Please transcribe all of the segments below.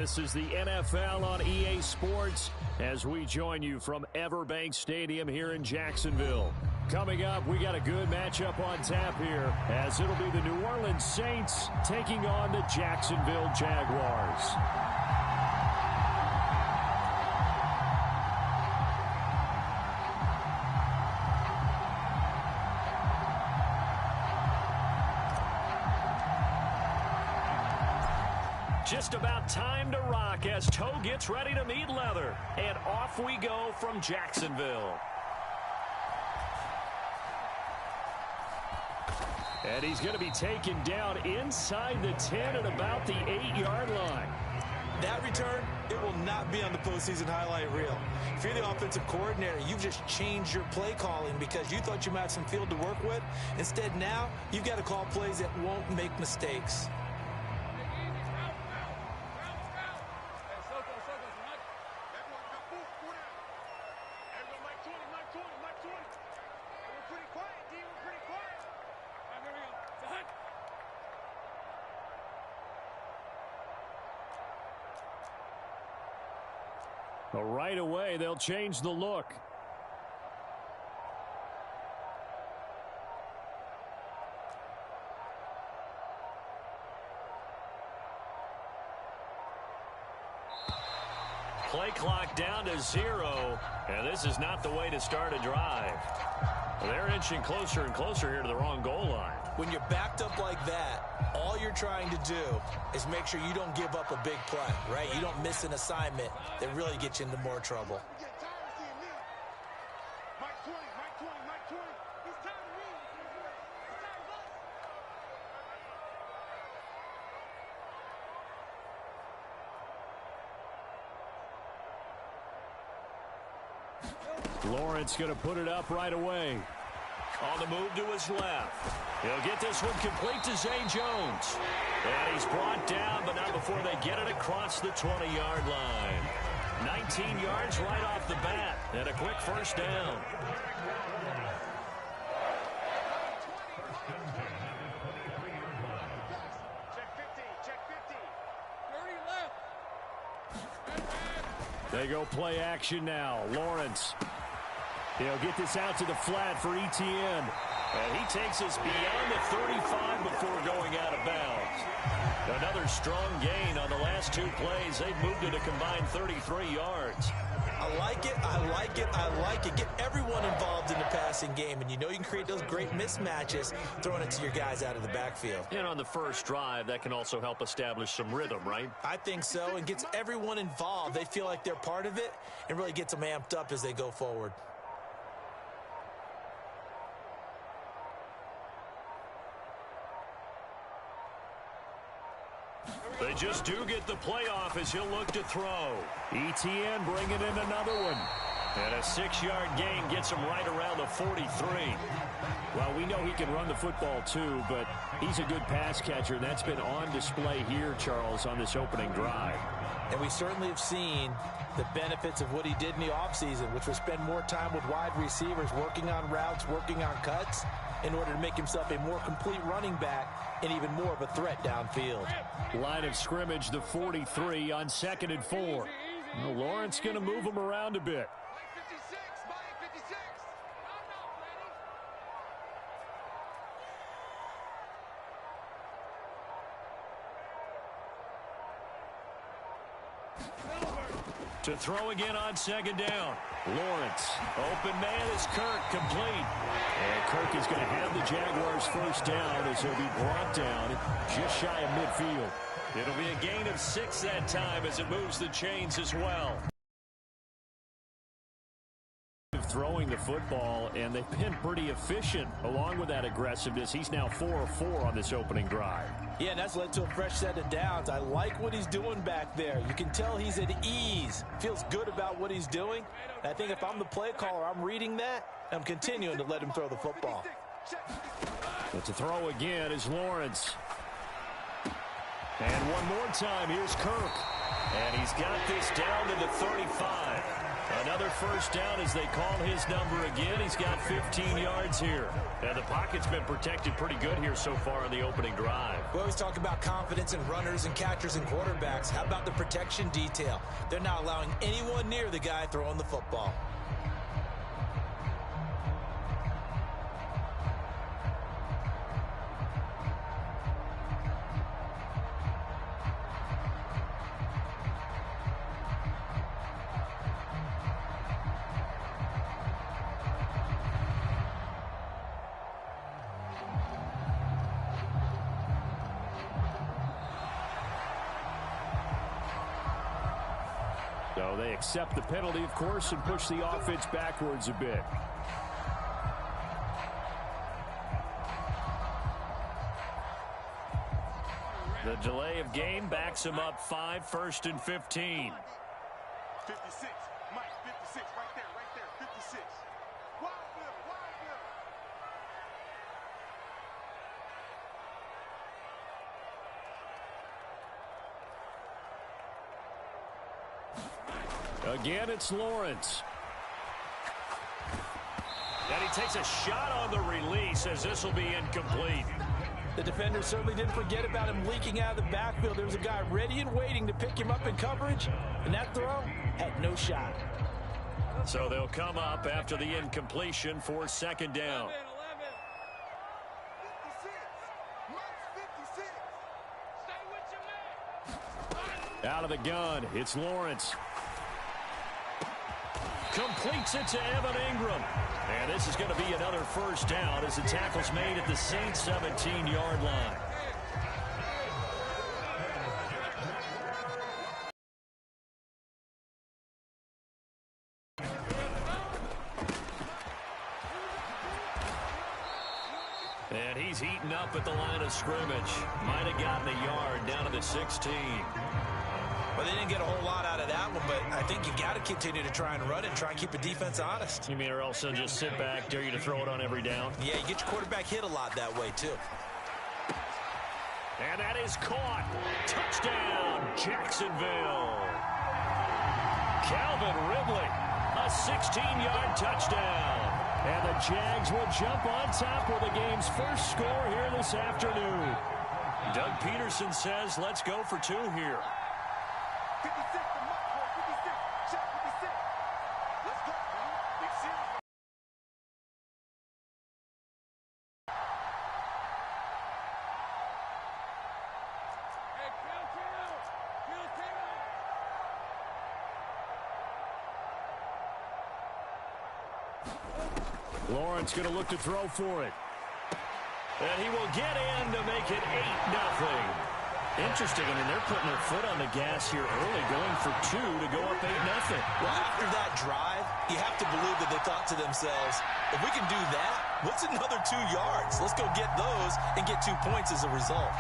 This is the NFL on EA Sports as we join you from Everbank Stadium here in Jacksonville. Coming up, we got a good matchup on tap here as it'll be the New Orleans Saints taking on the Jacksonville Jaguars. Just about time to rock as Toe gets ready to meet leather. And off we go from Jacksonville. And he's going to be taken down inside the 10 at about the 8-yard line. That return, it will not be on the postseason highlight reel. If you're the offensive coordinator, you've just changed your play calling because you thought you might have some field to work with. Instead, now, you've got to call plays that won't make mistakes. But right away, they'll change the look. Play clock down to 0, and this is not the way to start a drive. They're inching closer and closer here to the wrong goal line. When you're backed up like that, all you're trying to do is make sure you don't give up a big play, right? You don't miss an assignment that really gets you into more trouble. Lawrence going to put it up right away. On the move to his left. He'll get this one complete to Zay Jones. And he's brought down, but not before they get it across the 20-yard line. 19 yards right off the bat, and a quick first down. They go play action now. Lawrence. He'll get this out to the flat for Etienne. And he takes us beyond the 35 before going out of bounds. Another strong gain on the last two plays. They've moved it a combined 33 yards. I like it, I like it, I like it. Get everyone involved in the passing game, and you know you can create those great mismatches throwing it to your guys out of the backfield. And on the first drive, that can also help establish some rhythm, right? I think so, and gets everyone involved. They feel like they're part of it and really gets them amped up as they go forward. They just do get the playoff as he'll look to throw. Etienne bringing in another one. And a 6-yard gain gets him right around the 43. Well, we know he can run the football too, but he's a good pass catcher, and that's been on display here, Charles, on this opening drive. And we certainly have seen the benefits of what he did in the offseason, which was spend more time with wide receivers, working on routes, working on cuts, in order to make himself a more complete running back and even more of a threat downfield. Line of scrimmage, the 43 on 2nd and 4. Well, Lawrence going to move him around a bit. To throw again on 2nd down. Lawrence. Open man is Kirk, complete. And Kirk is going to have the Jaguars first down as he'll be brought down just shy of midfield. It'll be a gain of 6 that time as it moves the chains as well. Throwing the football, and they've been pretty efficient along with that aggressiveness. He's now 4 of 4 on this opening drive. Yeah, and that's led to a fresh set of downs. I like what he's doing back there. You can tell he's at ease. Feels good about what he's doing. And I think if I'm the play caller, I'm reading that. I'm continuing to let him throw the football. But to throw again is Lawrence. And one more time, here's Kirk. And he's got this down to the 35. Another first down as they call his number again. He's got 15 yards here. And the pocket's been protected pretty good here so far on the opening drive. We always talk about confidence in runners and catchers and quarterbacks. How about the protection detail? They're not allowing anyone near the guy throwing the football. So they accept the penalty, of course, and push the offense backwards a bit. The delay of game backs him up 5, 1st and 15. 56, Mike, 56, right there, 56. Wide middle. Again, it's Lawrence. And he takes a shot on the release as this will be incomplete. The defender certainly didn't forget about him leaking out of the backfield. There was a guy ready and waiting to pick him up in coverage, and that throw had no shot. So they'll come up after the incompletion for 2nd down. 56, Mike's 56. Stay with your man. Out of the gun, it's Lawrence. Completes it to Evan Ingram. And this is going to be another first down as the tackle's made at the Saints' 17-yard line. And he's heating up at the line of scrimmage. Might have gotten a yard down to the 16. Well, they didn't get a whole lot out of that one, but I think you've got to continue to try and run it, try and keep the defense honest. You mean or else they'll just sit back, dare you to throw it on every down? Yeah, you get your quarterback hit a lot that way, too. And that is caught. Touchdown, Jacksonville. Calvin Ridley, a 16-yard touchdown. And the Jags will jump on top with the game's first score here this afternoon. Doug Peterson says, let's go for 2 here. 56 to Mike, 56. Check 56. Let's go, man. Big series. Hey, Lawrence going to look to throw for it. And he will get in to make it 8-0. Interesting. I mean, they're putting their foot on the gas here early, going for 2 to go up 8-0. Well, after that drive, you have to believe that they thought to themselves, if we can do that, what's another 2 yards? Let's go get those and get 2 points as a result.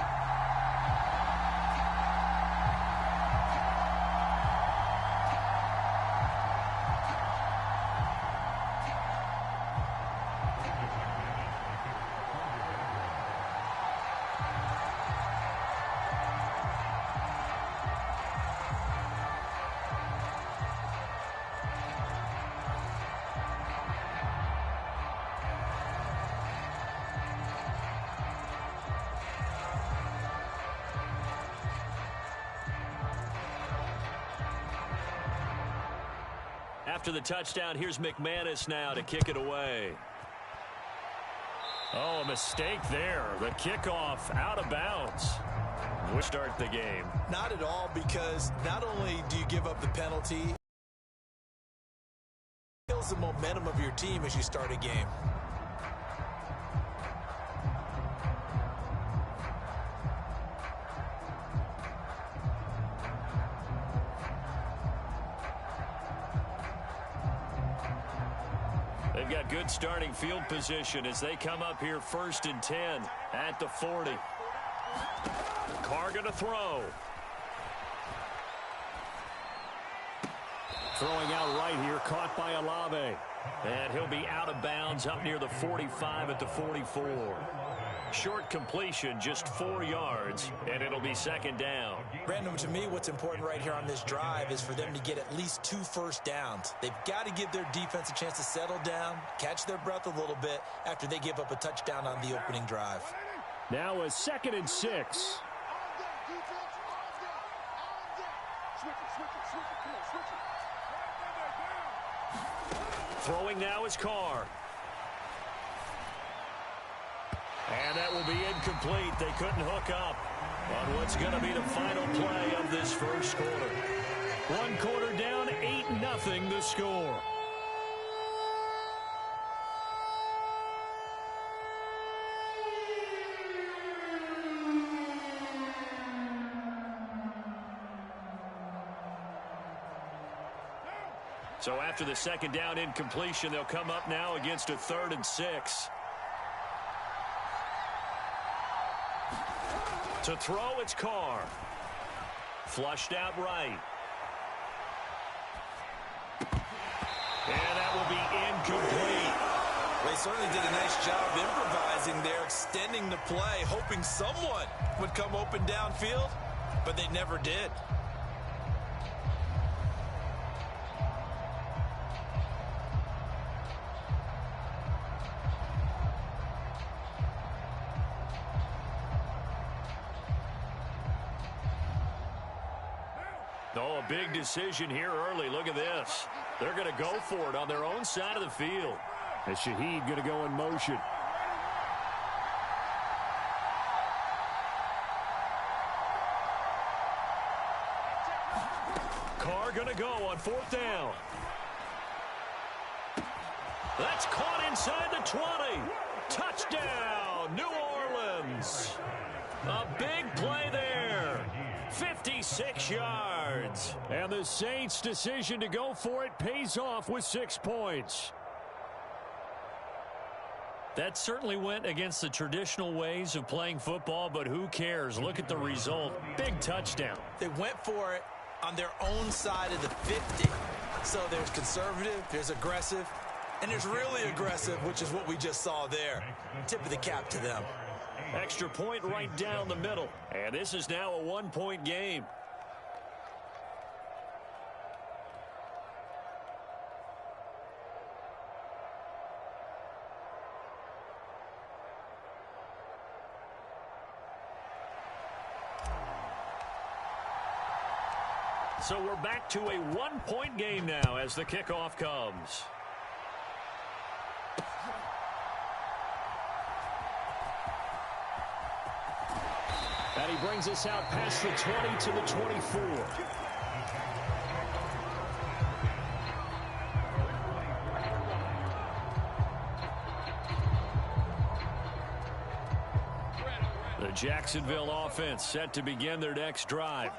After the touchdown, here's McManus now to kick it away. Oh, a mistake there. The kickoff out of bounds. We'll start the game. Not at all, because not only do you give up the penalty, it kills the momentum of your team as you start a game. They've got good starting field position as they come up here 1st and 10 at the 40. Carr going to throw. Throwing out right here, caught by Olave. And he'll be out of bounds up near the 45 at the 44. short completion, just 4 yards, and it'll be second down. Brandon, to me, what's important right here on this drive is for them to get at least 2 first downs. They've got to give their defense a chance to settle down, catch their breath a little bit after they give up a touchdown on the opening drive. Now a 2nd and 6. Throwing now is Carr. And that will be incomplete. They couldn't hook up on what's going to be the final play of this first quarter. 1 quarter down, 8-0 the score. So after the 2nd down incompletion, they'll come up now against a 3rd and 6. To throw, it's Carr. Flushed out right. And that will be incomplete. They certainly did a nice job improvising there, extending the play, hoping someone would come open downfield, but they never did. Oh, a big decision here early. Look at this. They're going to go for it on their own side of the field. And Shaheed going to go in motion. Carr going to go on 4th down. That's caught inside the 20. Touchdown, New Orleans. A big play there. 56 yards. And the Saints' decision to go for it pays off with 6 points. That certainly went against the traditional ways of playing football, but who cares? Look at the result. Big touchdown. They went for it on their own side of the 50. So there's conservative, there's aggressive, and there's really aggressive, which is what we just saw there. Tip of the cap to them. Extra point right down the middle. And this is now a 1-point game. So we're back to a 1-point game now as the kickoff comes. And he brings us out past the 20 to the 24. The Jacksonville offense set to begin their next drive.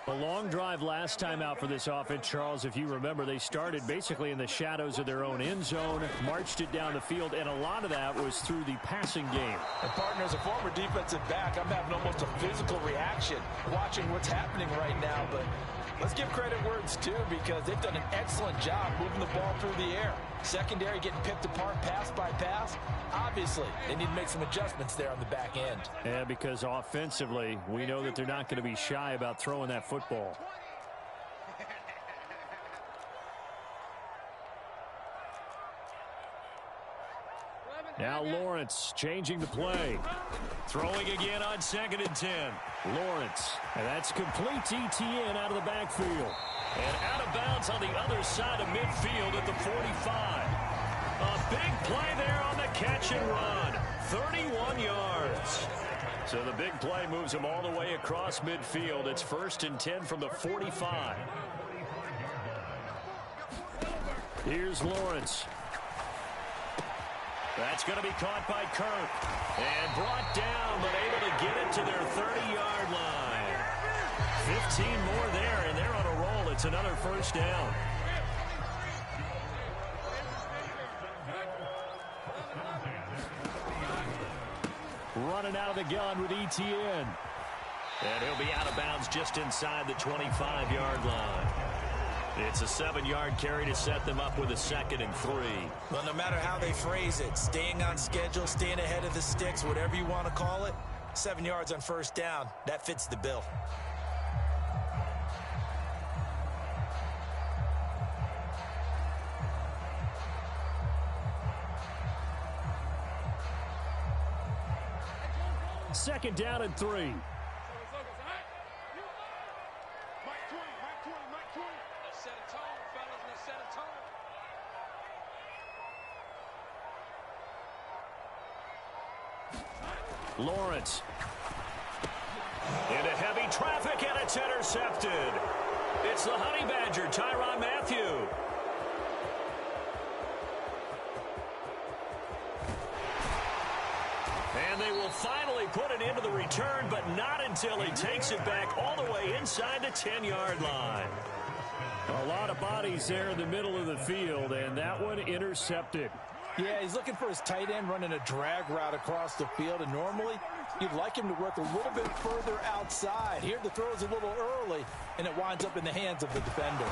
A long drive last time out for this offense, Charles. If you remember, they started basically in the shadows of their own end zone, marched it down the field, and a lot of that was through the passing game. And partner, as a former defensive back, I'm having almost a physical reaction watching what's happening right now. But let's give credit where it's due, because they've done an excellent job moving the ball through the air. Secondary getting picked apart pass by pass. Obviously, they need to make some adjustments there on the back end. Yeah, because offensively, we know that they're not going to be shy about throwing that football. Now Lawrence changing the play. Throwing again on 2nd and 10. Lawrence. And that's complete to Etienne out of the backfield. And out of bounds on the other side of midfield at the 45. A big play there on the catch and run. 31 yards. So the big play moves him all the way across midfield. It's 1st and 10 from the 45. Here's Lawrence. That's going to be caught by Kirk. And brought down, but able to get it to their 30-yard line. 15 more there, and they're on a roll. It's another 1st down. Running out of the gun with Etienne. And he'll be out of bounds just inside the 25-yard line. It's a 7-yard carry to set them up with a 2nd and 3. Well, no matter how they phrase it, staying on schedule, staying ahead of the sticks, whatever you want to call it, 7 yards on first down, that fits the bill. Second down and 3. Mike 20, Mike 20, Mike 20. Let's set a tone, fellas. Let's set a tone. Lawrence. Into heavy traffic, and it's intercepted. It's the Honey Badger, Tyrann Mathieu. And they will finally put it into the return, but not until he takes it back all the way inside the 10-yard line. A lot of bodies there in the middle of the field, and that one intercepted. Yeah, he's looking for his tight end running a drag route across the field, and normally you'd like him to work a little bit further outside. Here the throw is a little early, and it winds up in the hands of the defender.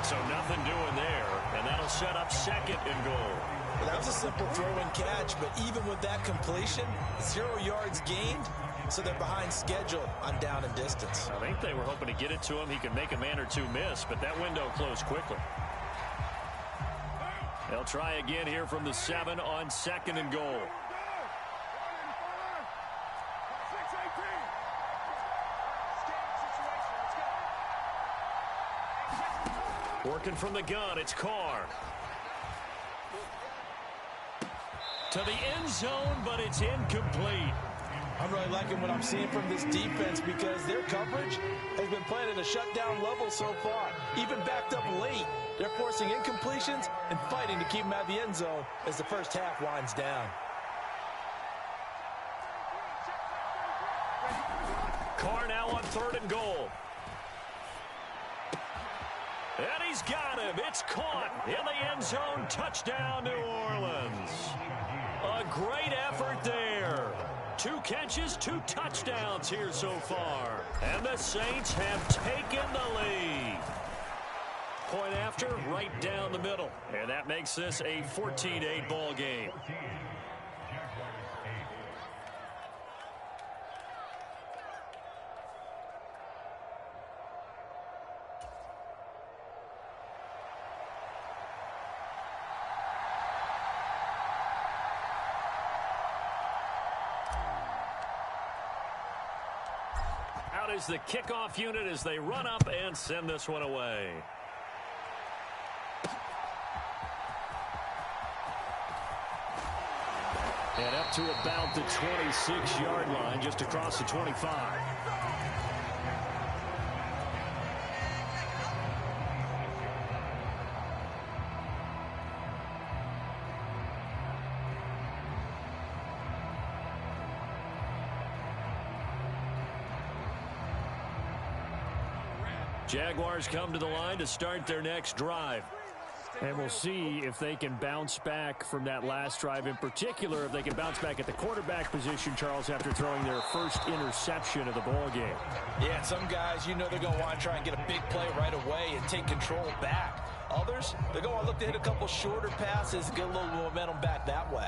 So nothing doing there, and that'll set up 2nd and goal. Well, that was a simple throw and catch, but even with that completion, 0 yards gained, so they're behind schedule on down and distance. I think they were hoping to get it to him. He could make a man or two miss, but that window closed quickly. They'll try again here from the 7 on 2nd and goal. Working from the gun, it's Carr. To the end zone, but it's incomplete. I'm really liking what I'm seeing from this defense because their coverage has been playing at a shutdown level so far. Even backed up late, they're forcing incompletions and fighting to keep them out of the end zone as the first half winds down. Carr now on 3rd and goal. And he's got him. It's caught in the end zone. Touchdown, New Orleans. A great effort there. 2 catches, 2 touchdowns here so far. And the Saints have taken the lead. Point after, right down the middle. And that makes this a 14-8 ball game. Out is the kickoff unit as they run up and send this one away. And up to about the 26-yard line, just across the 25. Jaguars come to the line to start their next drive. And we'll see if they can bounce back from that last drive. In particular, if they can bounce back at the quarterback position, Charles, after throwing their first interception of the ball game. Yeah, some guys, you know they're going to want to try and get a big play right away and take control back. Others, they're going to look to hit a couple shorter passes and get a little momentum back that way.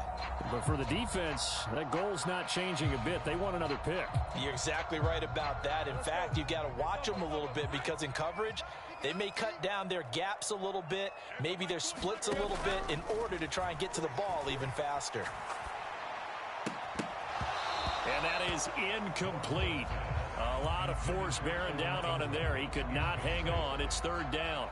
But for the defense, that goal's not changing a bit. They want another pick. You're exactly right about that. In fact, you've got to watch them a little bit because in coverage, they may cut down their gaps a little bit, maybe their splits a little bit in order to try and get to the ball even faster. And that is incomplete. A lot of force bearing down on him there. He could not hang on. It's 3rd down.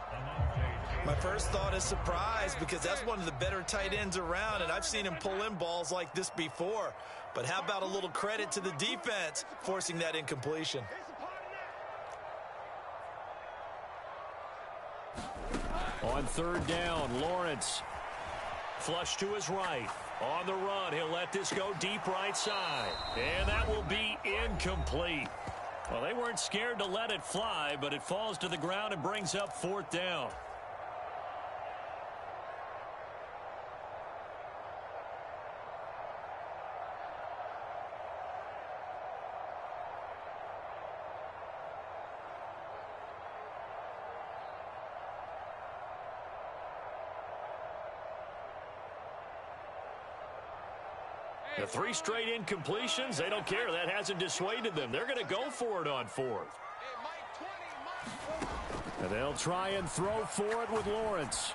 My first thought is surprise because that's one of the better tight ends around, and I've seen him pull in balls like this before. But how about a little credit to the defense forcing that incompletion? On 3rd down, Lawrence. Flush to his right. On the run, he'll let this go deep right side. And that will be incomplete. Well, they weren't scared to let it fly, but it falls to the ground and brings up 4th down. The 3 straight incompletions, they don't care. That hasn't dissuaded them. They're going to go for it on 4th. And they'll try and throw for it with Lawrence.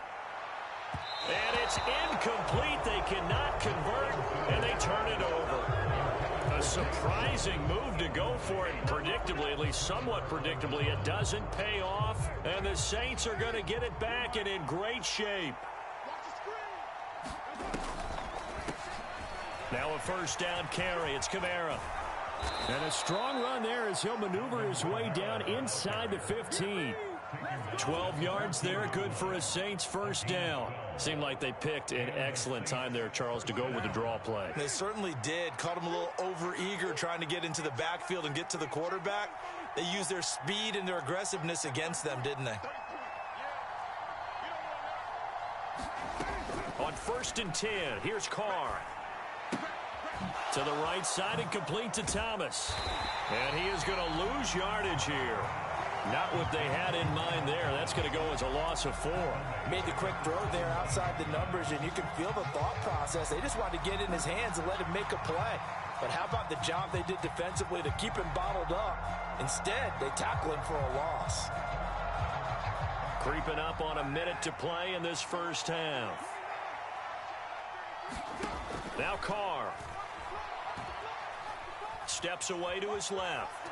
And it's incomplete. They cannot convert, and they turn it over. A surprising move to go for it. Predictably, at least somewhat predictably, it doesn't pay off. And the Saints are going to get it back and in great shape. Now a first down carry. It's Kamara. And a strong run there as he'll maneuver his way down inside the 15. 12 yards there, good for a Saints first down. Seemed like they picked an excellent time there, Charles, to go with the draw play. They certainly did. Caught him a little over-eager trying to get into the backfield and get to the quarterback. They used their speed and their aggressiveness against them, didn't they? On 1st and 10, here's Carr. To the right side and complete to Thomas. And he is going to lose yardage here. Not what they had in mind there. That's going to go as a loss of 4. Made the quick throw there outside the numbers, and you can feel the thought process. They just wanted to get in his hands and let him make a play. But how about the job they did defensively to keep him bottled up? Instead, they tackle him for a loss. Creeping up on a minute to play in this first half. Now Carr. Steps away to his left.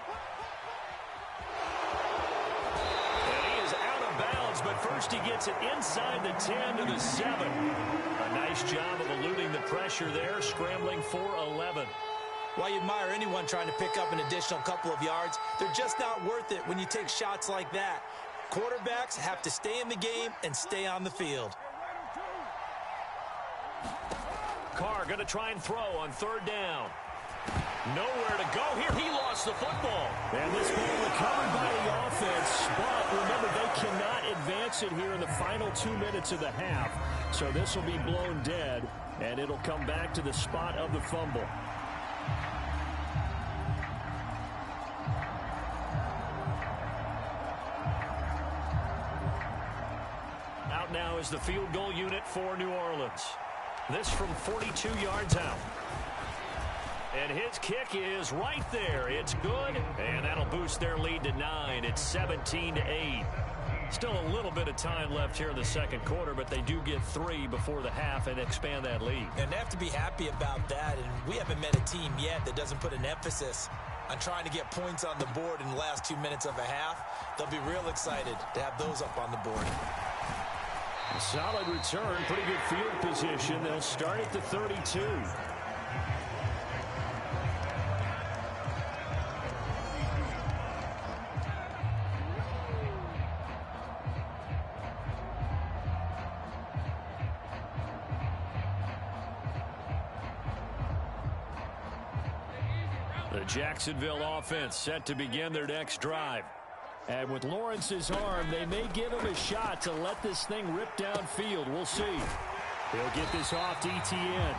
But first he gets it inside the 10 to the 7. A nice job of eluding the pressure there, scrambling for 11. While you admire anyone trying to pick up an additional couple of yards, they're just not worth it when you take shots like that. Quarterbacks have to stay in the game and stay on the field. Carr going to try and throw on 3rd down. Nowhere to go here. He lost the football. And this ball recovered by the offense. But remember, they cannot advance it here in the final 2 minutes of the half. So this will be blown dead, and it'll come back to the spot of the fumble. Out now is the field goal unit for New Orleans. This from 42 yards out. And his kick is right there. It's good, and that'll boost their lead to 9. It's 17-8. Still a little bit of time left here in the second quarter, but they do get 3 before the half and expand that lead. And they have to be happy about that, and we haven't met a team yet that doesn't put an emphasis on trying to get points on the board in the last 2 minutes of a half. They'll be real excited to have those up on the board. A solid return, pretty good field position. They'll start at the 32. The Jacksonville offense set to begin their next drive. And with Lawrence's arm, they may give him a shot to let this thing rip downfield. We'll see. He'll get this off to Etienne.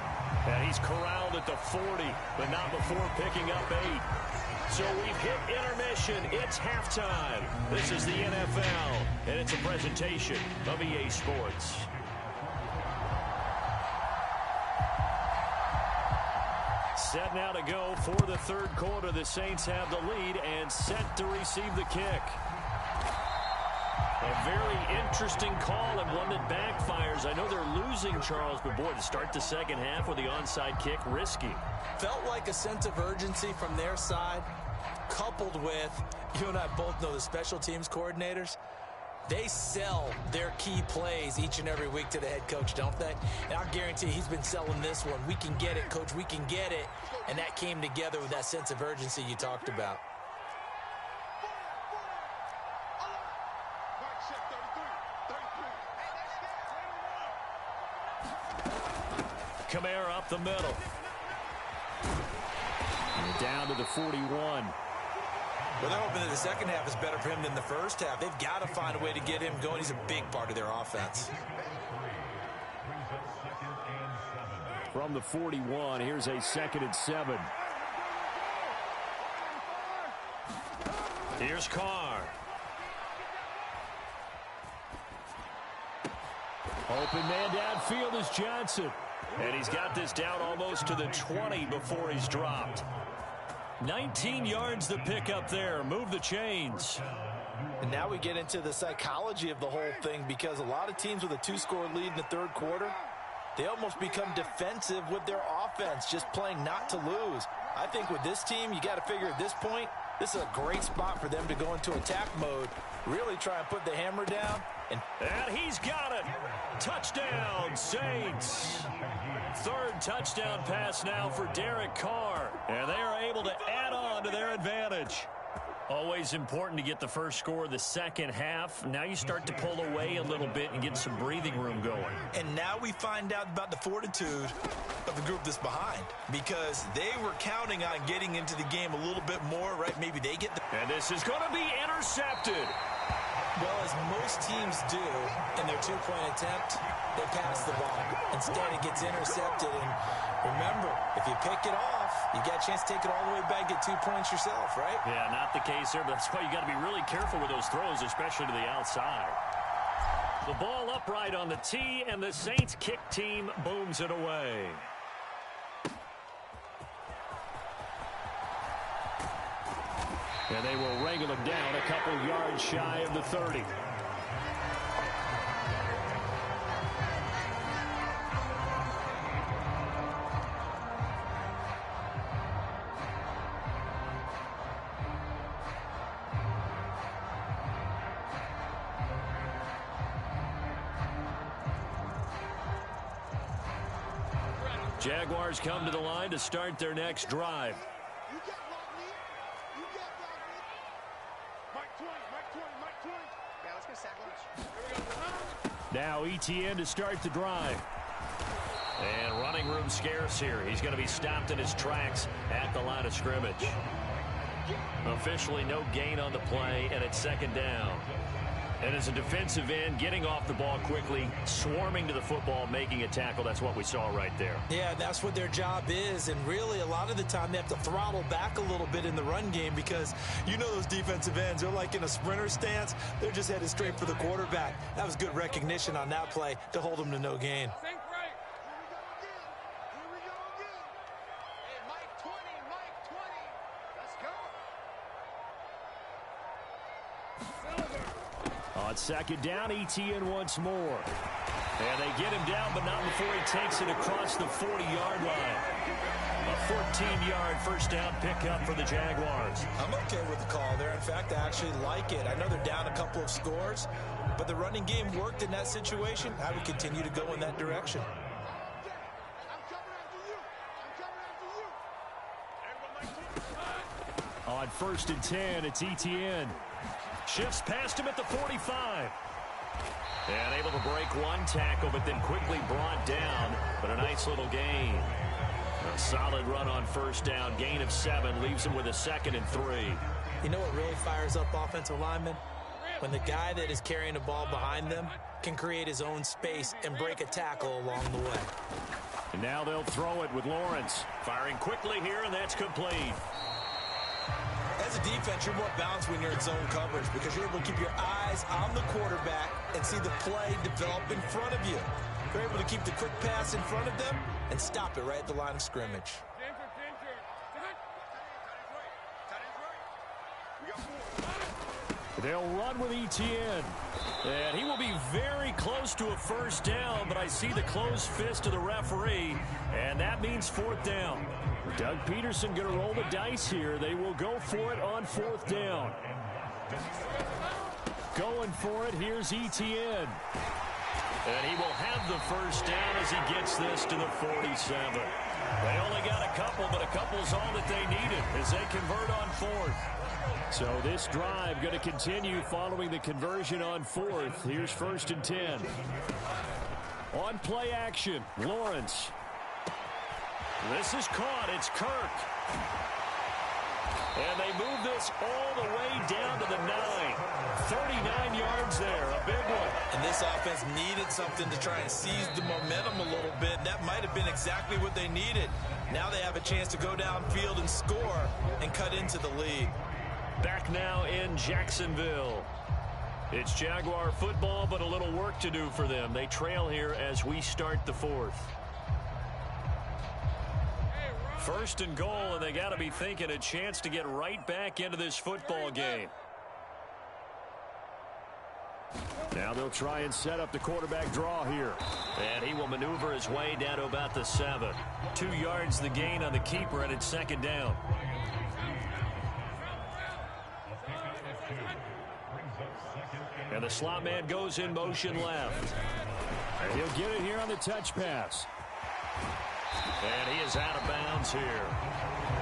And he's corralled at the 40, but not before picking up 8. So we've hit intermission. It's halftime. This is the NFL, and it's a presentation of EA Sports. Set now to go for the third quarter. The Saints have the lead and set to receive the kick. A very interesting call and one that backfires. I know they're losing, Charles, but boy, to start the second half with the onside kick, risky. Felt like a sense of urgency from their side, coupled with, you and I both know the special teams coordinators. They sell their key plays each and every week to the head coach, don't they? And I guarantee he's been selling this one. We can get it, coach. We can get it. And that came together with that sense of urgency you talked about. Kamara up the middle. And down to the 41. Well, they're hoping that the second half is better for him than the first half. They've got to find a way to get him going. He's a big part of their offense. From the 41, here's a 2nd and 7. Here's Carr. Open man downfield is Johnson. And he's got this down almost to the 20 before he's dropped. 19 yards the pick up there. Move the chains. And now we get into the psychology of the whole thing, because a lot of teams with a 2-score lead in the third quarter, they almost become defensive with their offense, just playing not to lose. I think with this team, you got to figure at this point, this is a great spot for them to go into attack mode, really try and put the hammer down. And he's got it. Touchdown, Saints. Third touchdown pass now for Derek Carr. And they are able to add on to their advantage. Always important to get the first score of the second half. Now you start to pull away a little bit and get some breathing room going. And now we find out about the fortitude of the group that's behind, because they were counting on getting into the game a little bit more, right? Maybe they get the... And this is going to be intercepted. Well, as most teams do in their two-point attempt, they pass the ball. Instead, it gets intercepted. And remember, if you pick it off, you got a chance to take it all the way back, get 2 points yourself, right? Yeah, not the case there, but that's why you got to be really careful with those throws, especially to the outside. The ball upright on the tee, and the Saints kick team booms it away. And they will wrangle him down a couple yards shy of the 30. Jaguars come to the line to start their next drive. You got Rodney. You got Rodney. Mike 20, Mike 20, Mike 20. Yeah, let's go sack lunch. Now ETN to start the drive. And running room scarce here. He's going to be stopped in his tracks at the line of scrimmage. Officially no gain on the play, and it's second down. And as a defensive end, getting off the ball quickly, swarming to the football, making a tackle. That's what we saw right there. Yeah, that's what their job is. And really, a lot of the time, they have to throttle back a little bit in the run game, because you know those defensive ends, they're like in a sprinter stance. They're just headed straight for the quarterback. That was good recognition on that play to hold them to no gain. Think right. Here we go again. Hey, Mike 20, Mike 20. Let's go. On second down, ETN once more. And they get him down, but not before he takes it across the 40-yard line. A 14-yard first down pickup for the Jaguars. I'm okay with the call there. In fact, I actually like it. I know they're down a couple of scores, but the running game worked in that situation. I would continue to go in that direction. I'm coming after you. On first and 10, it's ETN. Shifts past him at the 45. And able to break one tackle, but then quickly brought down. But a nice little gain. A solid run on first down. Gain of 7 leaves him with a 2nd and 3. You know what really fires up offensive linemen? When the guy that is carrying the ball behind them can create his own space and break a tackle along the way. And now they'll throw it with Lawrence. Firing quickly here, and that's complete. As a defense, you're more balanced when you're in zone coverage, because you're able to keep your eyes on the quarterback and see the play develop in front of you. You're able to keep the quick pass in front of them and stop it right at the line of scrimmage. They'll run with ETN. And he will be very close to a first down, but I see the closed fist of the referee, and that means 4th down. Doug Peterson going to roll the dice here. They will go for it on 4th down. Going for it, here's ETN. And he will have the first down as he gets this to the 47. They only got a couple, but a couple's all that they needed as they convert on 4th. So this drive going to continue following the conversion on 4th. Here's first and 10. On play action, Lawrence. This is caught. It's Kirk. And they move this all the way down to the 9. 39 yards there, a big one. And this offense needed something to try and seize the momentum a little bit. That might have been exactly what they needed. Now they have a chance to go downfield and score and cut into the lead. Back now in Jacksonville. It's Jaguar football, but a little work to do for them. They trail here as we start the 4th. First and goal, and they got to be thinking a chance to get right back into this football game. Now they'll try and set up the quarterback draw here. And he will maneuver his way down to about the 7. 2 yards the gain on the keeper, and it's second down. And the slot man goes in motion left. And he'll get it here on the touch pass. And he is out of bounds here.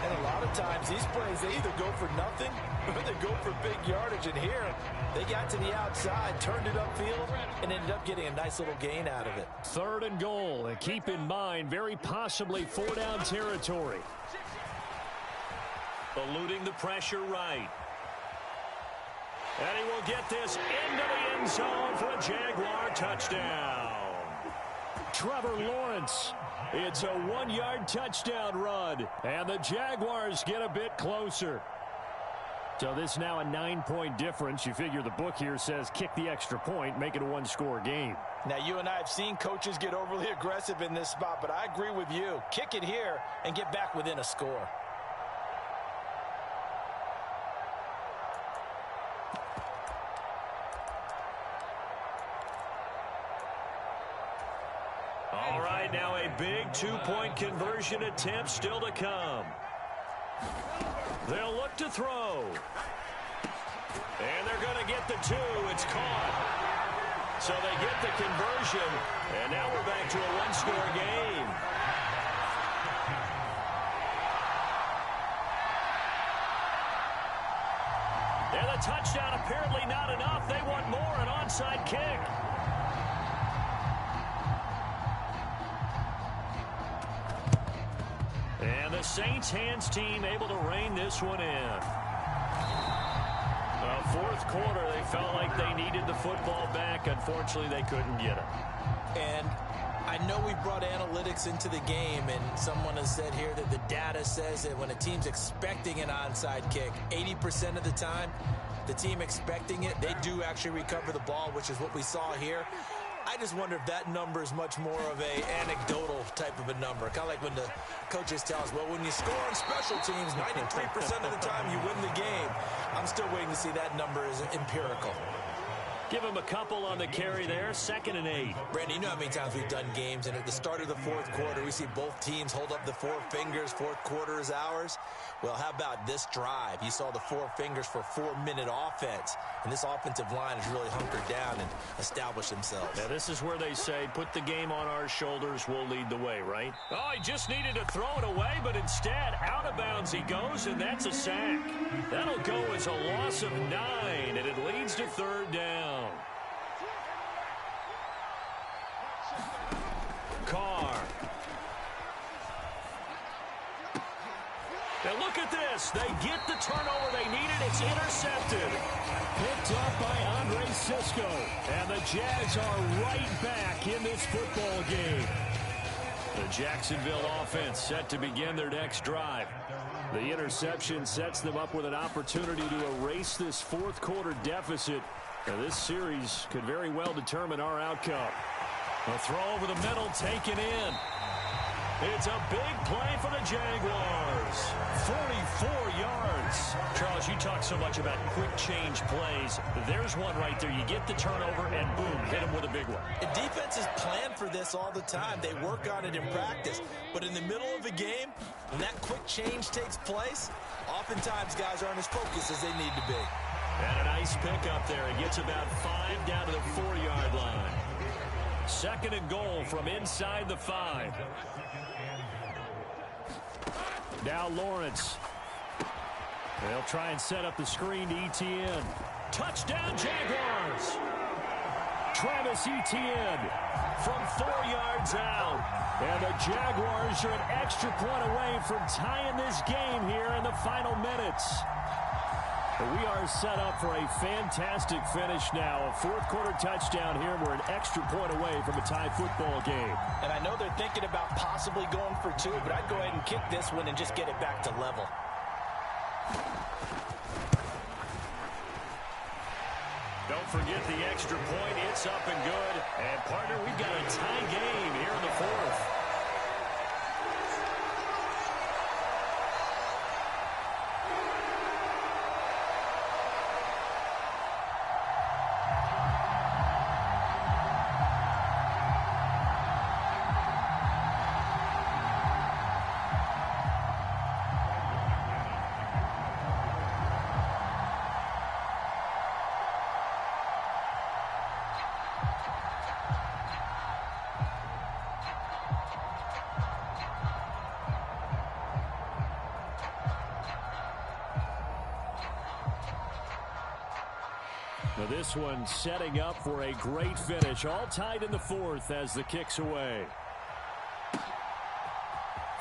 And a lot of times these plays, they either go for nothing or they go for big yardage. And here, they got to the outside, turned it upfield, and ended up getting a nice little gain out of it. 3rd and goal. And keep in mind, very possibly 4-down territory. Eluding the pressure right. And he will get this into the end zone for a Jaguar touchdown. Trevor Lawrence. It's a 1-yard touchdown run, and the Jaguars get a bit closer. So this now a 9-point difference. You figure the book here says kick the extra point, make it a 1-score game. Now, you and I have seen coaches get overly aggressive in this spot, but I agree with you. Kick it here and get back within a score. All right, now a big 2-point conversion attempt still to come. They'll look to throw. And they're going to get the 2. It's caught. So they get the conversion, and now we're back to a 1-score game. And the touchdown apparently not enough. They want more, an onside kick. And the Saints hands team able to rein this one in. Fourth quarter, they felt like they needed the football back. Unfortunately, they couldn't get it. And I know we brought analytics into the game, and someone has said here that the data says that when a team's expecting an onside kick, 80% of the time, the team expecting it, they do actually recover the ball, which is what we saw here. I just wonder if that number is much more of a anecdotal type of a number. Kind of like when the coaches tell us, well, when you score on special teams, 93% of the time you win the game. I'm still waiting to see that number is empirical. Give him a couple on the carry there. 2nd and 8. Brandon, you know how many times we've done games, and at the start of the fourth quarter, we see both teams hold up the 4 fingers, fourth quarter is ours. Well, how about this drive? You saw the 4 fingers for 4-minute offense, and this offensive line has really hunkered down and established themselves. Now, this is where they say, put the game on our shoulders, we'll lead the way, right? Oh, he just needed to throw it away, but instead, out of bounds he goes, and that's a sack. That'll go as a loss of 9, and it leads to 3rd down. Carr. Now look at this. They get the turnover they needed. It's intercepted. Picked up by Andre Cisco. And the Jags are right back in this football game. The Jacksonville offense set to begin their next drive. The interception sets them up with an opportunity to erase this fourth quarter deficit. Now, this series could very well determine our outcome. A throw over the middle taken in. It's a big play for the Jaguars. 44 yards. Charles, you talk so much about quick change plays. There's one right there. You get the turnover and boom, hit him with a big one. And defenses plan for this all the time. They work on it in practice. But in the middle of a game, when that quick change takes place, oftentimes guys aren't as focused as they need to be. And a nice pickup there. He gets about 5 down to the 4-yard line. 2nd and goal from inside the 5. Now Lawrence. They'll try and set up the screen to Etienne. Touchdown Jaguars. Travis Etienne from 4 yards out. And the Jaguars are an extra point away from tying this game here in the final minutes. We are set up for a fantastic finish now. A fourth quarter touchdown here. We're an extra point away from a tie football game. And I know they're thinking about possibly going for 2, but I'd go ahead and kick this one and just get it back to level. Don't forget the extra point. It's up and good. And partner, we've got a tie game here in the fourth. Now this one setting up for a great finish. All tied in the fourth as the kick's away.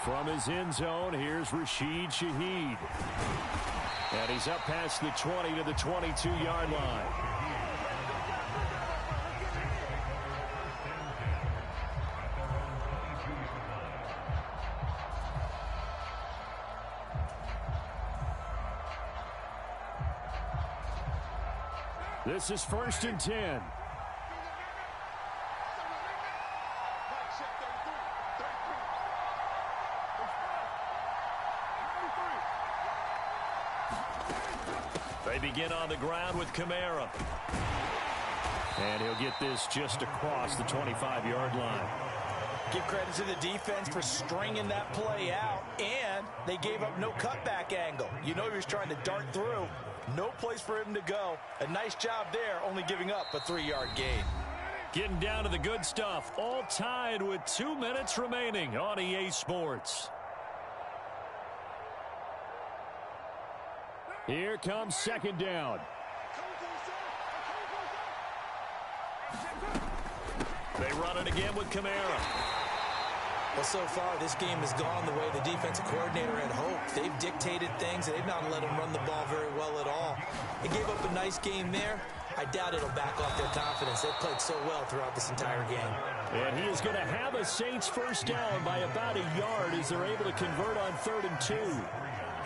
From his end zone, here's Rashid Shaheed. And he's up past the 20 to the 22-yard line. This is 1st and 10. They begin on the ground with Kamara. And he'll get this just across the 25-yard line. Give credit to the defense for stringing that play out, and they gave up no cutback angle. You know he was trying to dart through. No place for him to go. A nice job there, only giving up a 3-yard gain. Getting down to the good stuff. All tied with 2 minutes remaining on EA Sports. Here comes 2nd down. They run it again with Kamara. Well, so far, this game has gone the way the defensive coordinator had hoped. They've dictated things. They've not let him run the ball very well at all. They gave up a nice game there. I doubt it'll back off their confidence. They've played so well throughout this entire game. And he is going to have a Saints first down by about a yard as they're able to convert on 3rd and 2.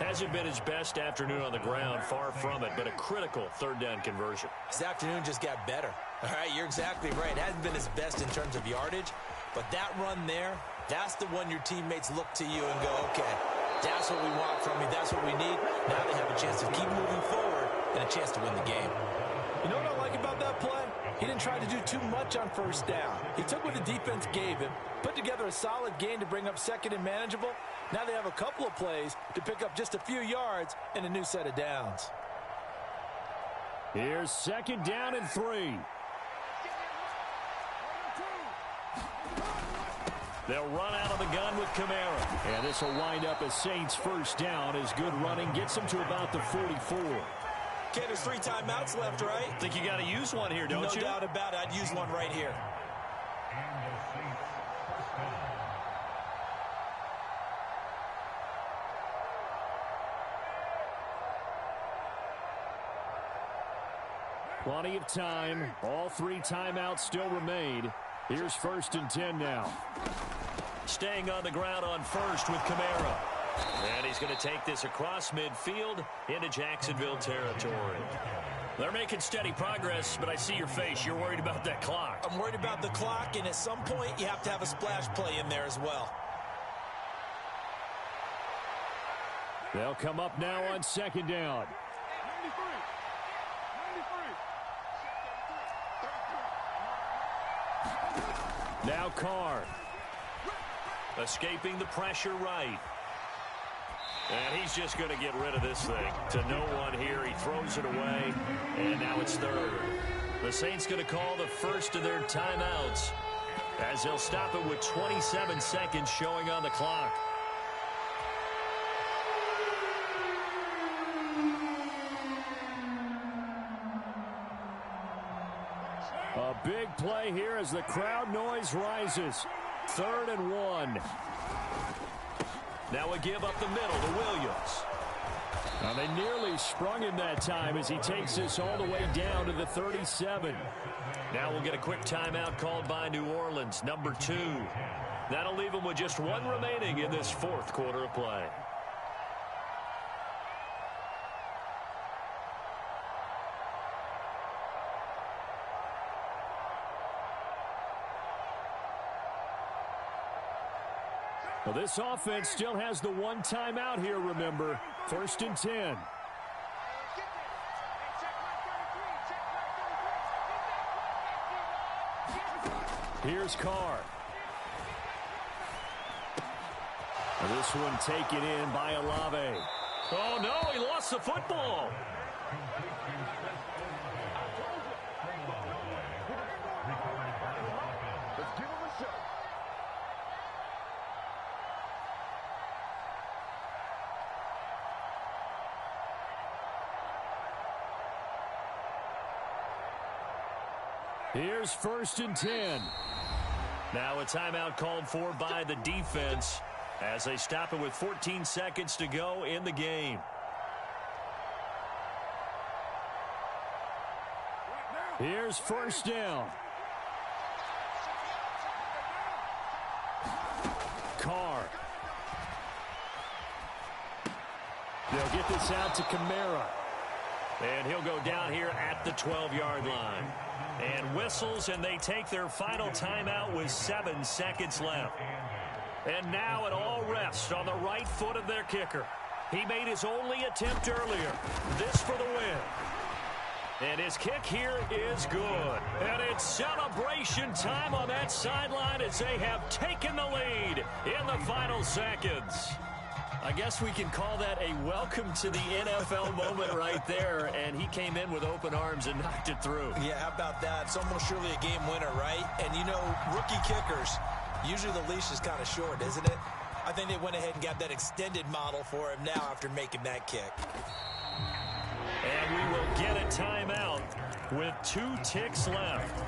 Hasn't been his best afternoon on the ground, far from it, but a critical 3rd down conversion. His afternoon just got better. All right, you're exactly right. It hasn't been his best in terms of yardage, but that run there, that's the one your teammates look to you and go, okay, that's what we want from you. That's what we need. Now they have a chance to keep moving forward and a chance to win the game. You know what I like about that play? He didn't try to do too much on 1st down. He took what the defense gave him, put together a solid gain to bring up 2nd and manageable. Now they have a couple of plays to pick up just a few yards and a new set of downs. Here's 2nd down and 3. They'll run out of the gun with Kamara. And this will wind up as Saints first down as good running gets them to about the 44. Okay, there's 3 timeouts left, right? Think you got to use one here, don't you? No doubt about it. I'd use one right here. Plenty of time. All 3 timeouts still remain. Here's 1st and 10 now. Staying on the ground on 1st with Kamara. And he's going to take this across midfield into Jacksonville territory. They're making steady progress, but I see your face. You're worried about that clock. I'm worried about the clock, and at some point you have to have a splash play in there as well. They'll come up now on 2nd down. Now Carr. Escaping the pressure right. And he's just going to get rid of this thing. To no one here. He throws it away. And now it's 3rd. The Saints going to call the first of their timeouts as they'll stop it with 27 seconds showing on the clock. A big play here as the crowd noise rises. 3rd and 1. Now we give up the middle to Williams. Now they nearly sprung him that time as he takes this all the way down to the 37. Now we'll get a quick timeout called by New Orleans, number 2. That'll leave them with just 1 remaining in this 4th quarter of play. Well, this offense still has the 1 timeout here, remember. 1st and 10. Here's Carr. And this one taken in by Olave. Oh, no, he lost the football. Here's 1st and 10. Now a timeout called for by the defense as they stop it with 14 seconds to go in the game. Here's 1st down. Carr. They'll get this out to Kamara. And he'll go down here at the 12-yard line. And whistles, and they take their final timeout with 7 seconds left. And now it all rests on the right foot of their kicker. He made his only attempt earlier. This for the win. And his kick here is good. And it's celebration time on that sideline as they have taken the lead in the final seconds. I guess we can call that a welcome to the NFL moment right there. And he came in with open arms and knocked it through. Yeah, how about that? It's almost surely a game winner, right? And, you know, rookie kickers, usually the leash is kind of short, isn't it? I think they went ahead and got that extended model for him now after making that kick. And we will get a timeout with 2 ticks left.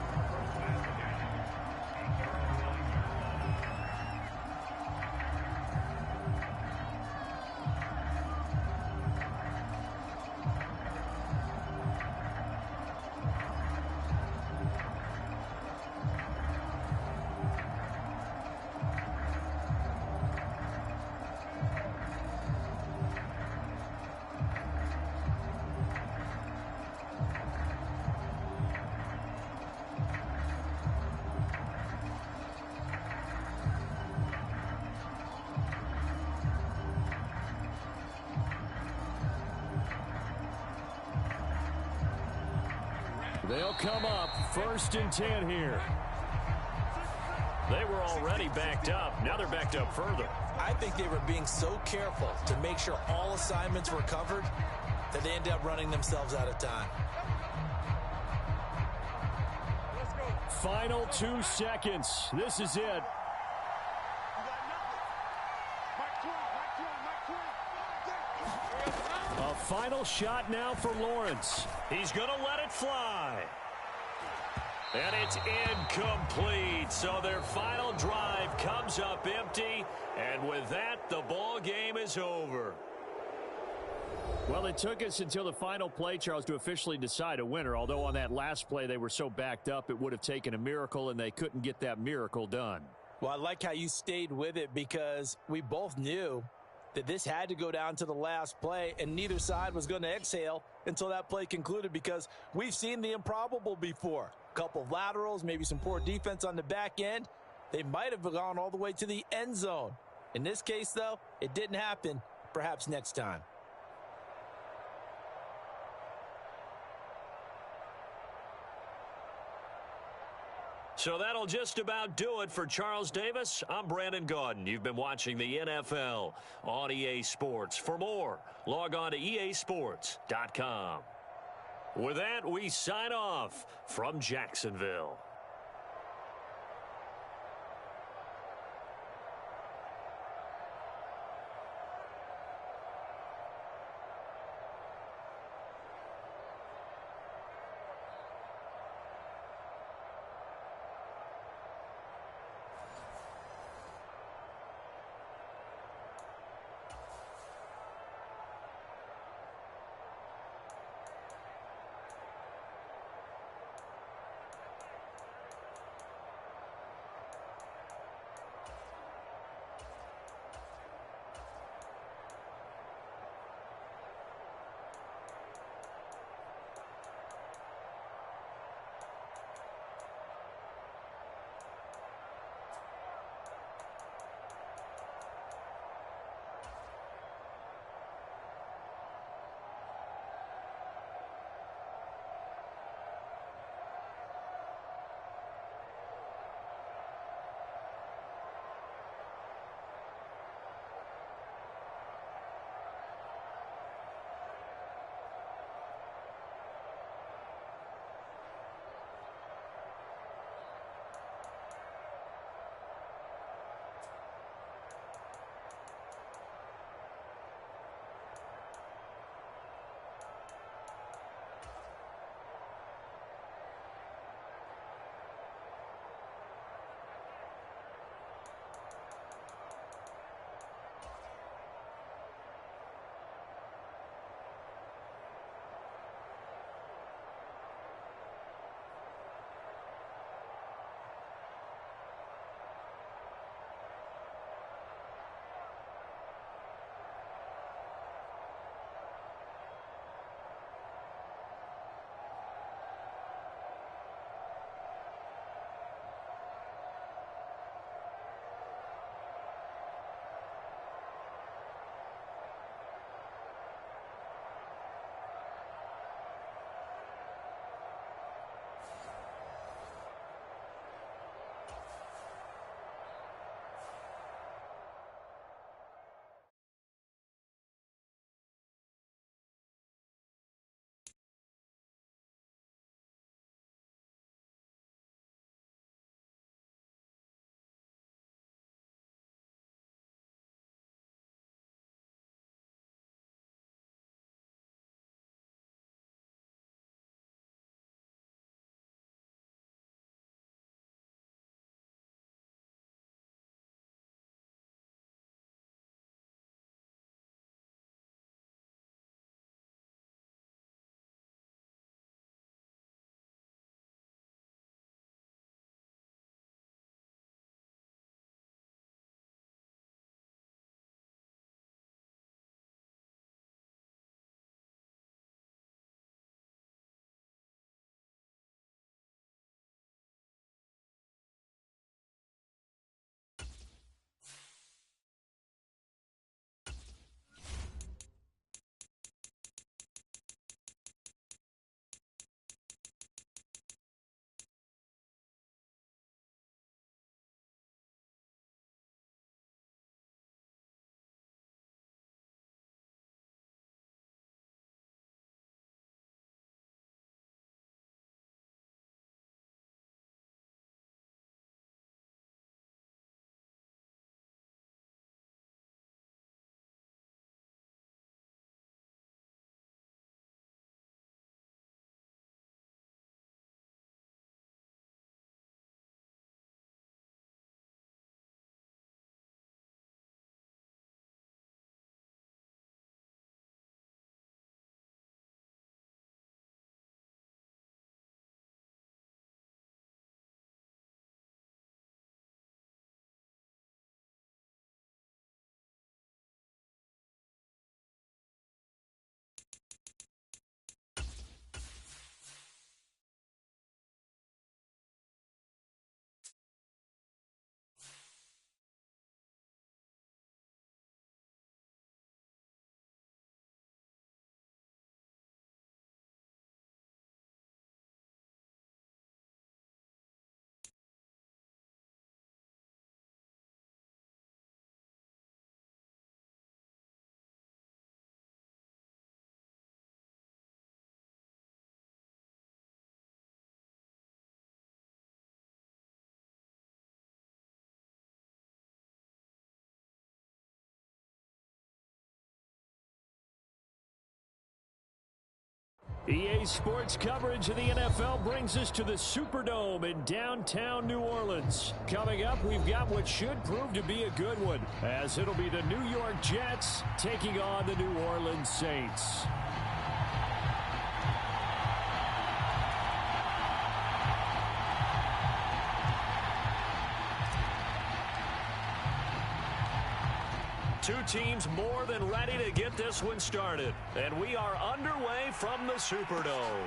They'll come up 1st and 10 here. They were already backed up. Now they're backed up further. I think they were being so careful to make sure all assignments were covered that they ended up running themselves out of time. Final 2 seconds. This is it. A final shot now for Lawrence. He's going to let it fly. And it's incomplete. So their final drive comes up empty. And with that, the ball game is over. Well, it took us until the final play, Charles, to officially decide a winner. Although on that last play they were so backed up, it would have taken a miracle, and they couldn't get that miracle done. Well, I like how you stayed with it because we both knew that this had to go down to the last play, and neither side was going to exhale until that play concluded because we've seen the improbable before. A couple of laterals, maybe some poor defense on the back end. They might have gone all the way to the end zone. In this case, though, it didn't happen. Perhaps next time. So that'll just about do it for Charles Davis. I'm Brandon Gaudin. You've been watching the NFL on EA Sports. For more, log on to easports.com. With that, we sign off from Jacksonville. EA Sports coverage of the NFL brings us to the Superdome in downtown New Orleans. Coming up, we've got what should prove to be a good one, as it'll be the New York Jets taking on the New Orleans Saints. Two teams more than ready to get this one started. And we are underway from the Superdome.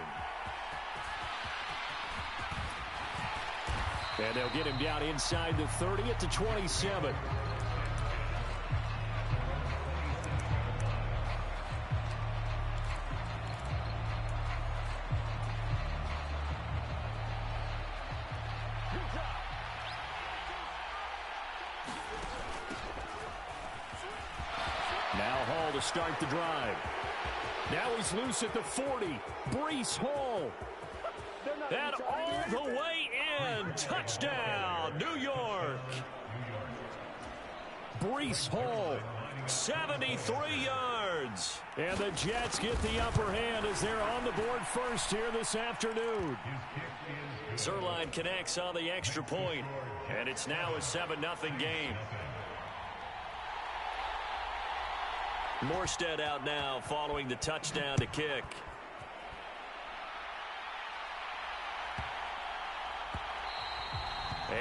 And they'll get him down inside the 30 at the 27. Now Hall to start the drive. Now he's loose at the 40. Breece Hall. And all the way in. Touchdown, New York. Breece Hall, 73 yards. And the Jets get the upper hand as they're on the board first here this afternoon. Zuerlein connects on the extra point, and it's now a 7-0 game. Morstead out now following the touchdown to kick.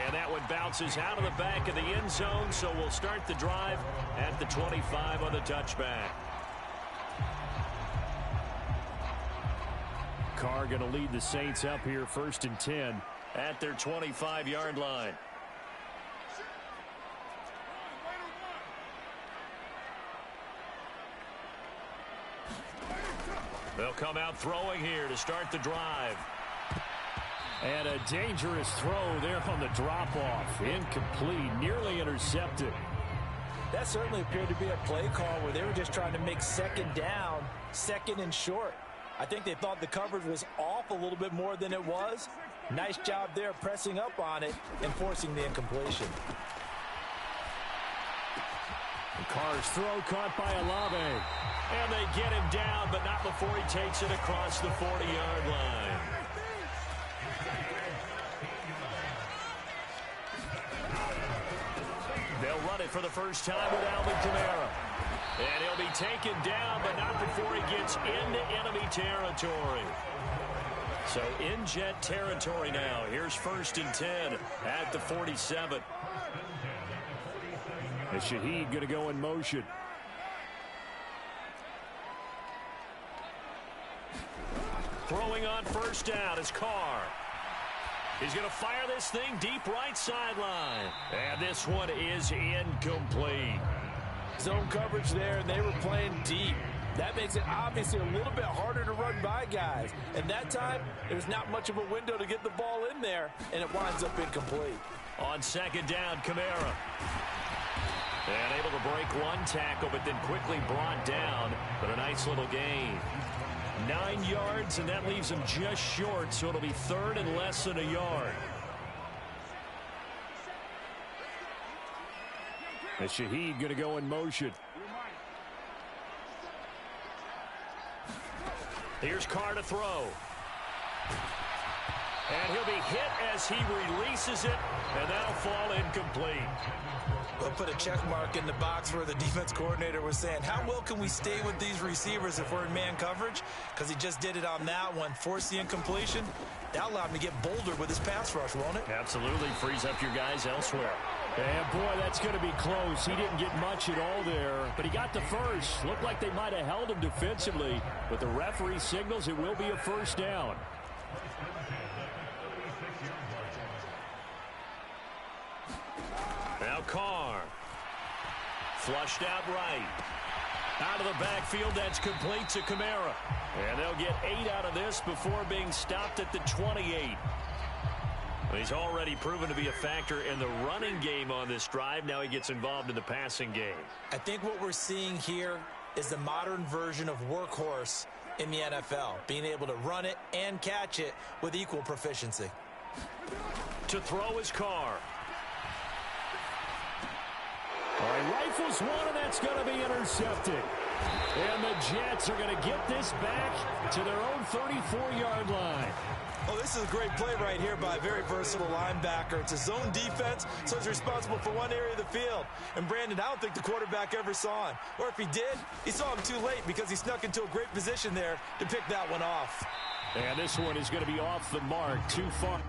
And that one bounces out of the back of the end zone, so we'll start the drive at the 25 on the touchback. Carr going to lead the Saints up here 1st and 10 at their 25-yard line. They'll come out throwing here to start the drive. And a dangerous throw there on the drop-off. Incomplete, nearly intercepted. That certainly appeared to be a play call where they were just trying to make second down, second and short. I think they thought the coverage was off a little bit more than it was. Nice job there pressing up on it and forcing the incompletion. And Carr's throw caught by Olave. And they get him down, but not before he takes it across the 40-yard line. They'll run it for the first time with Alvin Kamara. And he'll be taken down, but not before he gets into enemy territory. So in Jet territory now. Here's 1st and 10 at the 47. And Shaheed going to go in motion. Throwing on 1st down is Carr. He's going to fire this thing deep right sideline. And this one is incomplete. Zone coverage there, and they were playing deep. That makes it obviously a little bit harder to run by guys. And that time, there's not much of a window to get the ball in there, and it winds up incomplete. On 2nd down, Kamara. And able to break one tackle, but then quickly brought down. But a nice little gain. 9 yards, and that leaves him just short, so it'll be 3rd and less than a yard. And Shaheed going to go in motion. Here's Carr to throw. And he'll be hit as he releases it, and that'll fall incomplete. We'll put a check mark in the box where the defense coordinator was saying, how well can we stay with these receivers if we're in man coverage? Because he just did it on that one, forced the incompletion. That allowed him to get bolder with his pass rush, won't it? Absolutely, frees up your guys elsewhere. And boy, that's going to be close. He didn't get much at all there, but he got the first. Looked like they might have held him defensively, but the referee signals it will be a 1st down. Now Carr. Flushed out right. Out of the backfield, that's complete to Kamara. And they'll get 8 out of this before being stopped at the 28. He's already proven to be a factor in the running game on this drive. Now he gets involved in the passing game. I think what we're seeing here is the modern version of workhorse in the NFL, being able to run it and catch it with equal proficiency. To throw his Carr. All right, rifles one, and that's going to be intercepted. And the Jets are going to get this back to their own 34-yard line. Oh, this is a great play right here by a very versatile linebacker. It's a zone defense, so he's responsible for one area of the field. And Brandon, I don't think the quarterback ever saw him. Or if he did, he saw him too late because he snuck into a great position there to pick that one off. And this one is going to be off the mark, too far.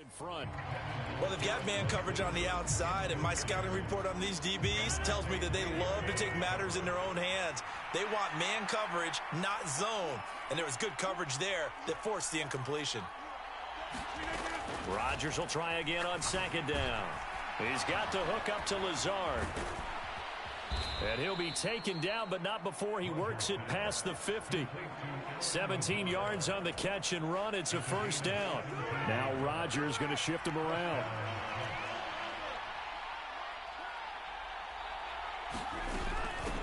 In front. Well, they've got man coverage on the outside, and my scouting report on these DBs tells me that they love to take matters in their own hands. They want man coverage, not zone, and there was good coverage there that forced the incompletion. Rodgers will try again on second down. He's got to hook up to Lazard. And he'll be taken down, but not before he works it past the 50. 17 yards on the catch and run. It's a first down. Now Rodgers going to shift him around.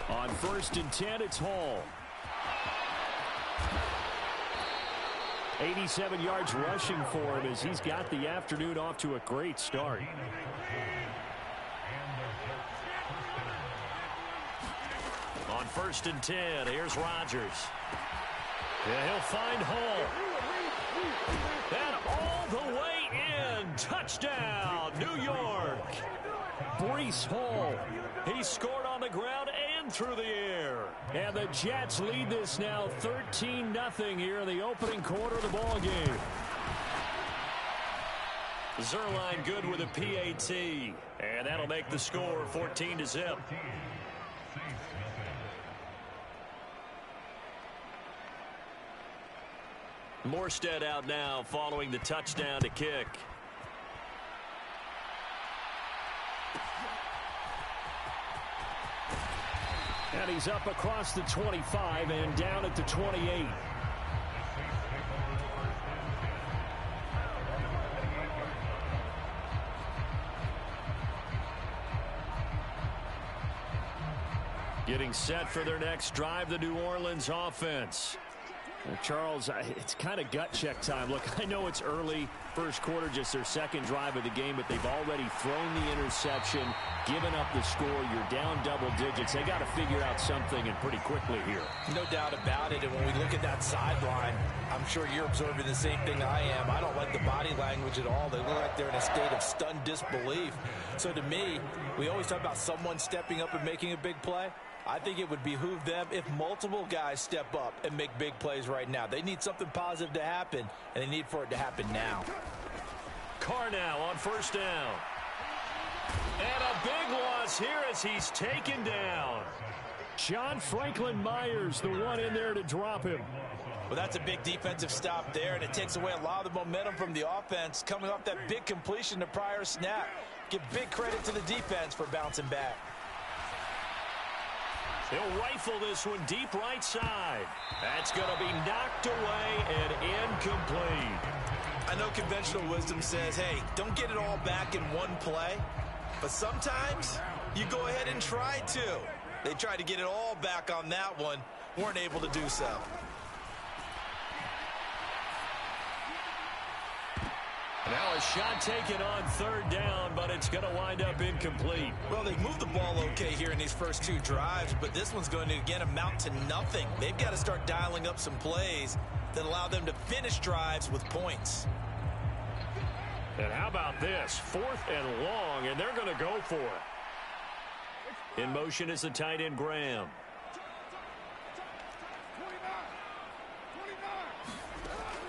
On 1st and 10, it's Hall. 87 yards rushing for him as he's got the afternoon off to a great start. On 1st and 10, here's Rodgers. Yeah, he'll find Hall. And all the way in. Touchdown, New York. Breece Hall. He scored on the ground and through the air. And the Jets lead this now 13-0 here in the opening quarter of the ball game. Zuerlein good with a PAT. And that'll make the score 14-0. Morstead out now following the touchdown to kick. And he's up across the 25 and down at the 28. Getting set for their next drive, the New Orleans offense. Charles, it's kind of gut check time. Look, I know it's early, first quarter, just their second drive of the game, but they've already thrown the interception, given up the score. You're down double digits. They got to figure out something, and pretty quickly here. No doubt about it. And when we look at that sideline, I'm sure you're observing the same thing I am. I don't like the body language at all. They look like they're in a state of stunned disbelief. So to me, we always talk about someone stepping up and making a big play. I think it would behoove them if multiple guys step up and make big plays right now. They need something positive to happen, and they need for it to happen now. Carr now on first down. And a big loss here as he's taken down. John Franklin Myers, the one in there to drop him. Well, that's a big defensive stop there, and it takes away a lot of the momentum from the offense coming off that big completion the prior snap. Give big credit to the defense for bouncing back. He'll rifle this one deep right side. That's going to be knocked away and incomplete. I know conventional wisdom says, hey, don't get it all back in one play. But sometimes you go ahead and try to. They tried to get it all back on that one. Weren't able to do so. Now a shot taken on third down, but it's going to wind up incomplete. Well, they've moved the ball okay here in these first two drives, but this one's going to, again, amount to nothing. They've got to start dialing up some plays that allow them to finish drives with points. And how about this? 4th and long, and they're going to go for it. In motion is the tight end, Graham.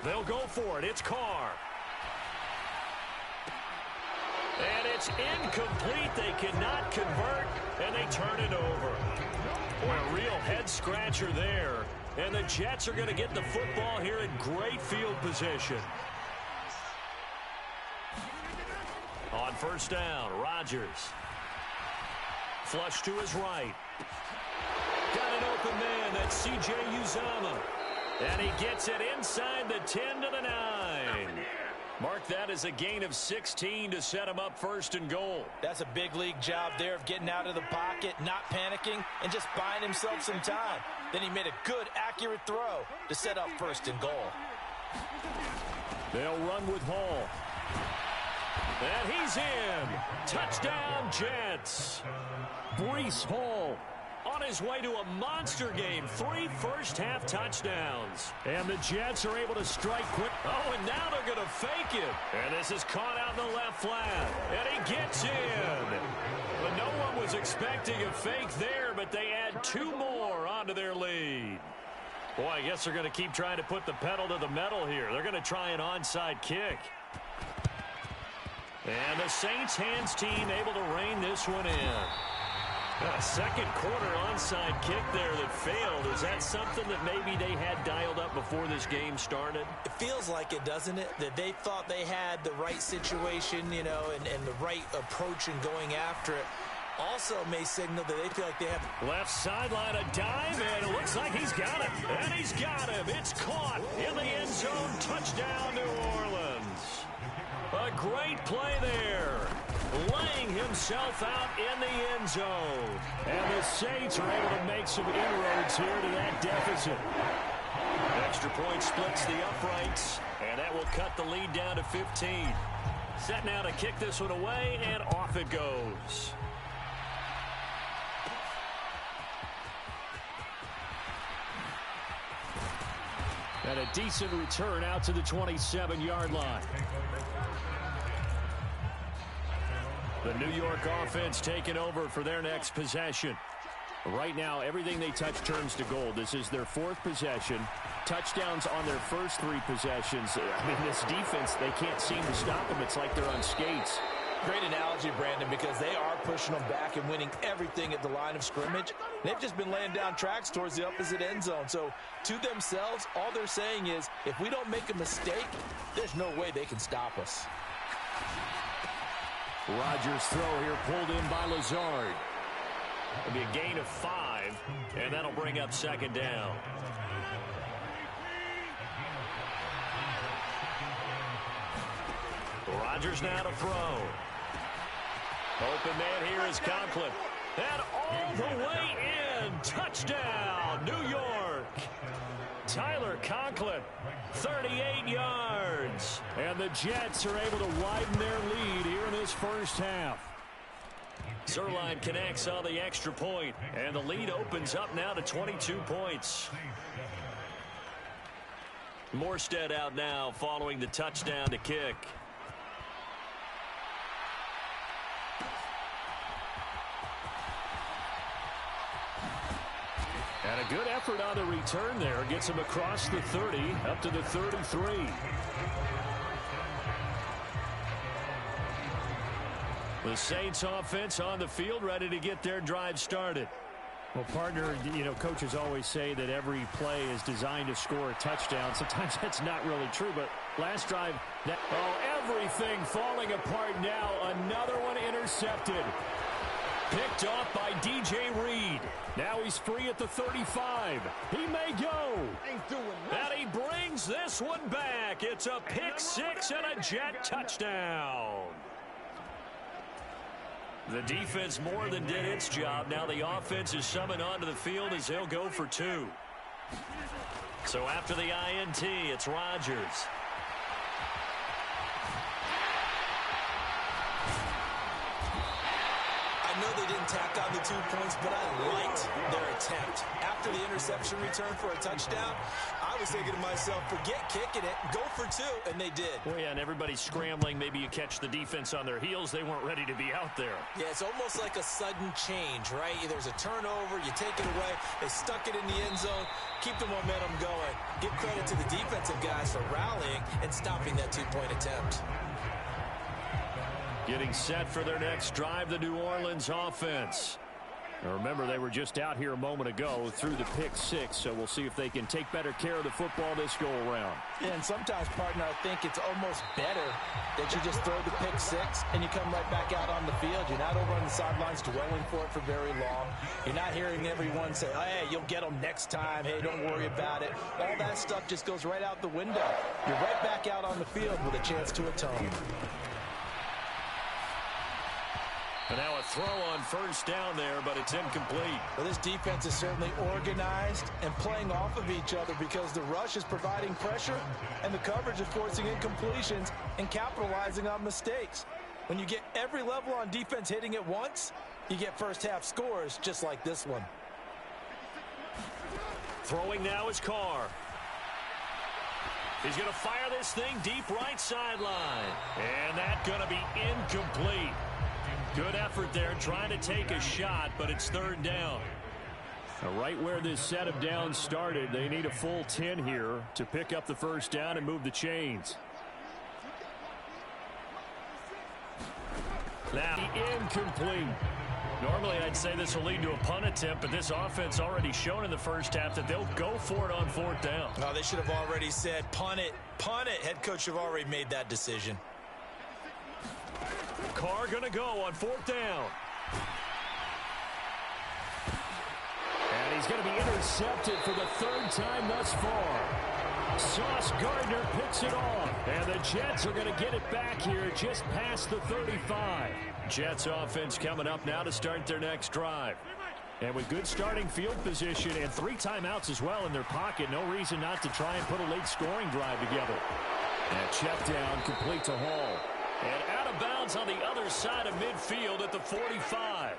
They'll go for it. It's Carr. And it's incomplete. They cannot convert, and they turn it over. Boy, a real head-scratcher there. And the Jets are going to get the football here in great field position. On first down, Rodgers. Flush to his right. Got an open man. That's C.J. Uzomah. And he gets it inside the 10 to the 9. Mark that as a gain of 16 to set him up first and goal. That's a big league job there of getting out of the pocket, not panicking, and just buying himself some time. Then he made a good, accurate throw to set up first and goal. They'll run with Hall. And he's in. Touchdown, Jets. Breece Hall on his way to a monster game. 3 first-half touchdowns. And the Jets are able to strike quick. Oh, and now they're going to fake it. And this is caught out in the left flat. And he gets in. But no one was expecting a fake there, but they add 2 more onto their lead. Boy, I guess they're going to keep trying to put the pedal to the metal here. They're going to try an onside kick. And the Saints hands team able to rein this one in. A second quarter onside kick there that failed. Is that something that maybe they had dialed up before this game started? It feels like it, doesn't it? That they thought they had the right situation, you know, and the right approach in going after it. Also may signal that they feel like they have... Left sideline, a dive, and it looks like he's got it. And he's got him. It's caught in the end zone. Touchdown, New Orleans. A great play there. Laying himself out in the end zone. And the Saints are able to make some inroads here to that deficit. Extra point splits the uprights, and that will cut the lead down to 15. Set now to kick this one away, and off it goes. And a decent return out to the 27-yard line. The New York offense taking over for their next possession. Right now, everything they touch turns to gold. This is their 4th possession. Touchdowns on their first 3 possessions. I mean, this defense, they can't seem to stop them. It's like they're on skates. Great analogy, Brandon, because they are pushing them back and winning everything at the line of scrimmage. They've just been laying down tracks towards the opposite end zone. So, to themselves, all they're saying is, if we don't make a mistake, there's no way they can stop us. Rodgers' throw here pulled in by Lazard. It'll be a gain of 5, and that'll bring up second down. Rodgers now to throw. Open man here is Conklin. And all the way in. Touchdown, New York. Tyler Conklin, 38 yards. And the Jets are able to widen their lead here in this first half. Zuerlein connects on the extra point, and the lead opens up now to 22 points. Morstead out now following the touchdown to kick. And a good effort on the return there. Gets him across the 30, up to the 33. The Saints offense on the field, ready to get their drive started. Well, partner, coaches always say that every play is designed to score a touchdown. Sometimes that's not really true, but last drive, everything falling apart now. Another one intercepted. Picked off by DJ Reed. Now he's free at the 35. He may go. And he brings this one back. It's a pick six and a Jet touchdown. The defense more than did its job. Now the offense is summoned onto the field as they'll go for two. So after the INT, it's Rodgers. I know they didn't tack on the 2 points, but I liked their attempt. After the interception return for a touchdown, I was thinking to myself, forget kicking it, go for two, and they did. Well, yeah, and everybody's scrambling. Maybe you catch the defense on their heels. They weren't ready to be out there. Yeah, it's almost like a sudden change, right? There's a turnover, you take it away, they stuck it in the end zone, keep the momentum going. Give credit to the defensive guys for rallying and stopping that 2-point attempt. Getting set for their next drive, the New Orleans offense. Now remember, they were just out here a moment ago through the pick six, so we'll see if they can take better care of the football this go-around. Yeah, and sometimes, partner, I think it's almost better that you just throw the pick six and you come right back out on the field. You're not over on the sidelines dwelling for it for very long. You're not hearing everyone say, hey, you'll get them next time. Hey, don't worry about it. All that stuff just goes right out the window. You're right back out on the field with a chance to atone. And now a throw on first down there, but it's incomplete. Well, this defense is certainly organized and playing off of each other because the rush is providing pressure and the coverage is forcing incompletions and capitalizing on mistakes. When you get every level on defense hitting at once, you get first half scores just like this one. Throwing now is Carr. He's going to fire this thing deep right sideline. And that's going to be incomplete. Good effort there, trying to take a shot, but it's third down. Now, right where this set of downs started, they need a full 10 here to pick up the first down and move the chains. Now, incomplete. Normally, I'd say this will lead to a punt attempt, but this offense already shown in the first half that they'll go for it on fourth down. Oh, they should have already said, punt it, punt it. Head coach have already made that decision. Carr going to go on fourth down. And he's going to be intercepted for the third time thus far. Sauce Gardner picks it off. And the Jets are going to get it back here just past the 35. Jets offense coming up now to start their next drive. And with good starting field position and 3 timeouts as well in their pocket, no reason not to try and put a late scoring drive together. And check down complete to Hall. And out of bounds on the other side of midfield at the 45.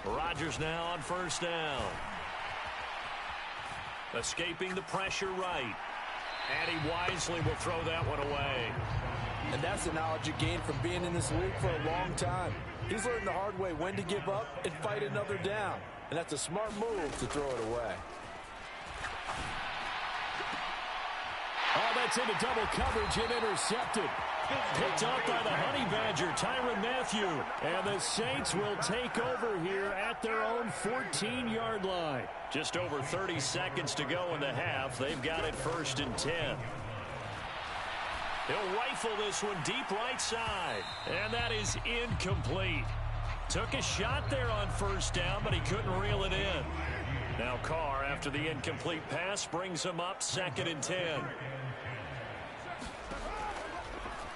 Rodgers now on first down. Escaping the pressure right. And he wisely will throw that one away. And that's the knowledge you gain from being in this league for a long time. He's learned the hard way when to give up and fight another down. And that's a smart move to throw it away. Oh, that's into double coverage and intercepted. Picked up by the Honey Badger, Tyrann Mathieu. And the Saints will take over here at their own 14-yard line. Just over 30 seconds to go in the half. They've got it first and 10. He'll rifle this one deep right side. And that is incomplete. Took a shot there on first down, but he couldn't reel it in. Now Carr, after the incomplete pass, brings him up second and 10.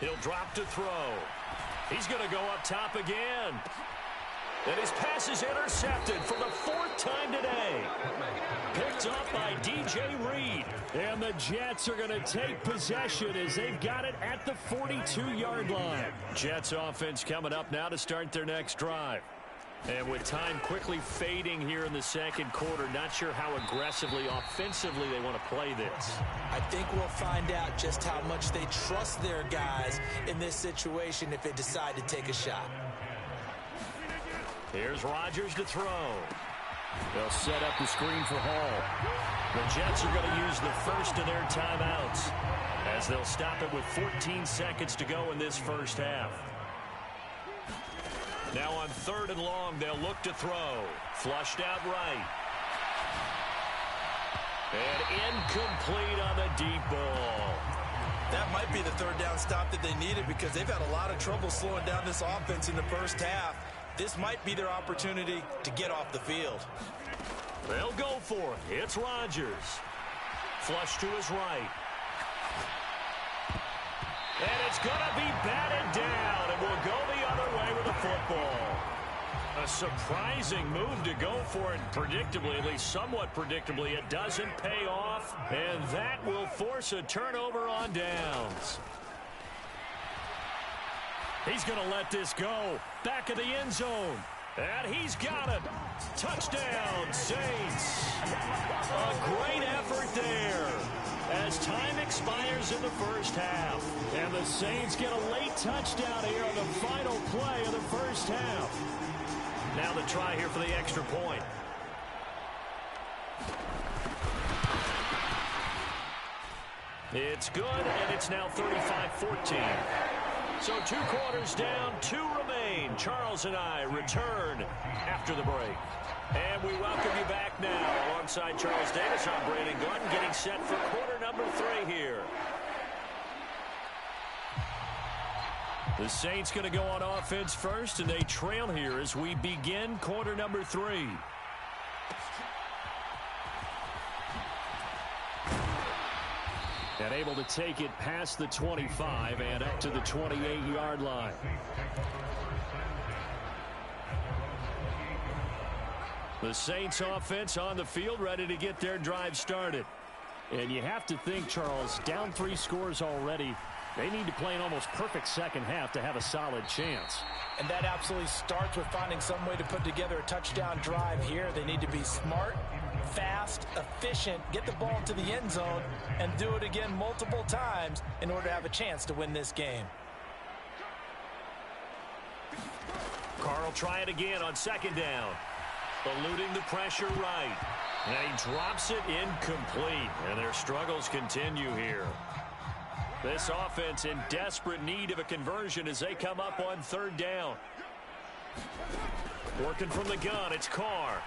He'll drop to throw. He's going to go up top again. And his pass is intercepted for the 4th time today. Picked up by DJ Reed. And the Jets are going to take possession as they've got it at the 42-yard line. Jets offense coming up now to start their next drive. And with time quickly fading here in the second quarter, not sure how aggressively, offensively they want to play this. I think we'll find out just how much they trust their guys in this situation if they decide to take a shot. Here's Rodgers to throw. They'll set up the screen for Hall. The Jets are going to use the first of their timeouts as they'll stop it with 14 seconds to go in this first half. Now on 3rd and long, they'll look to throw. Flushed out right. And incomplete on the deep ball. That might be the 3rd down stop that they needed because they've had a lot of trouble slowing down this offense in the first half. This might be their opportunity to get off the field. They'll go for it. It's Rodgers. Flush to his right. And it's going to be batted down, and we'll go the other way with the football. A surprising move to go for it, predictably, at least somewhat predictably. It doesn't pay off, and that will force a turnover on downs. He's going to let this go. Back of the end zone. And he's got it. Touchdown, Saints. A great effort there as time expires in the first half. And the Saints get a late touchdown here on the final play of the first half. Now the try here for the extra point. It's good, and it's now 35-14. So 2 quarters down, 2 remain. Charles and I return after the break. And we welcome you back now alongside Charles Davis. I'm Brandon Gordon getting set for quarter number 3 here. The Saints going to go on offense first, and they trail here as we begin quarter number 3. And able to take it past the 25 and up to the 28-yard line. The Saints offense on the field ready to get their drive started. And you have to think, Charles, down 3 scores already. They need to play an almost perfect second half to have a solid chance. And that absolutely starts with finding some way to put together a touchdown drive here. They need to be smart, fast, efficient, get the ball to the end zone, and do it again multiple times in order to have a chance to win this game. Carr will try it again on 2nd down. Eluding the pressure right. And he drops it incomplete. And their struggles continue here. This offense in desperate need of a conversion as they come up on 3rd down. Working from the gun, it's Carr.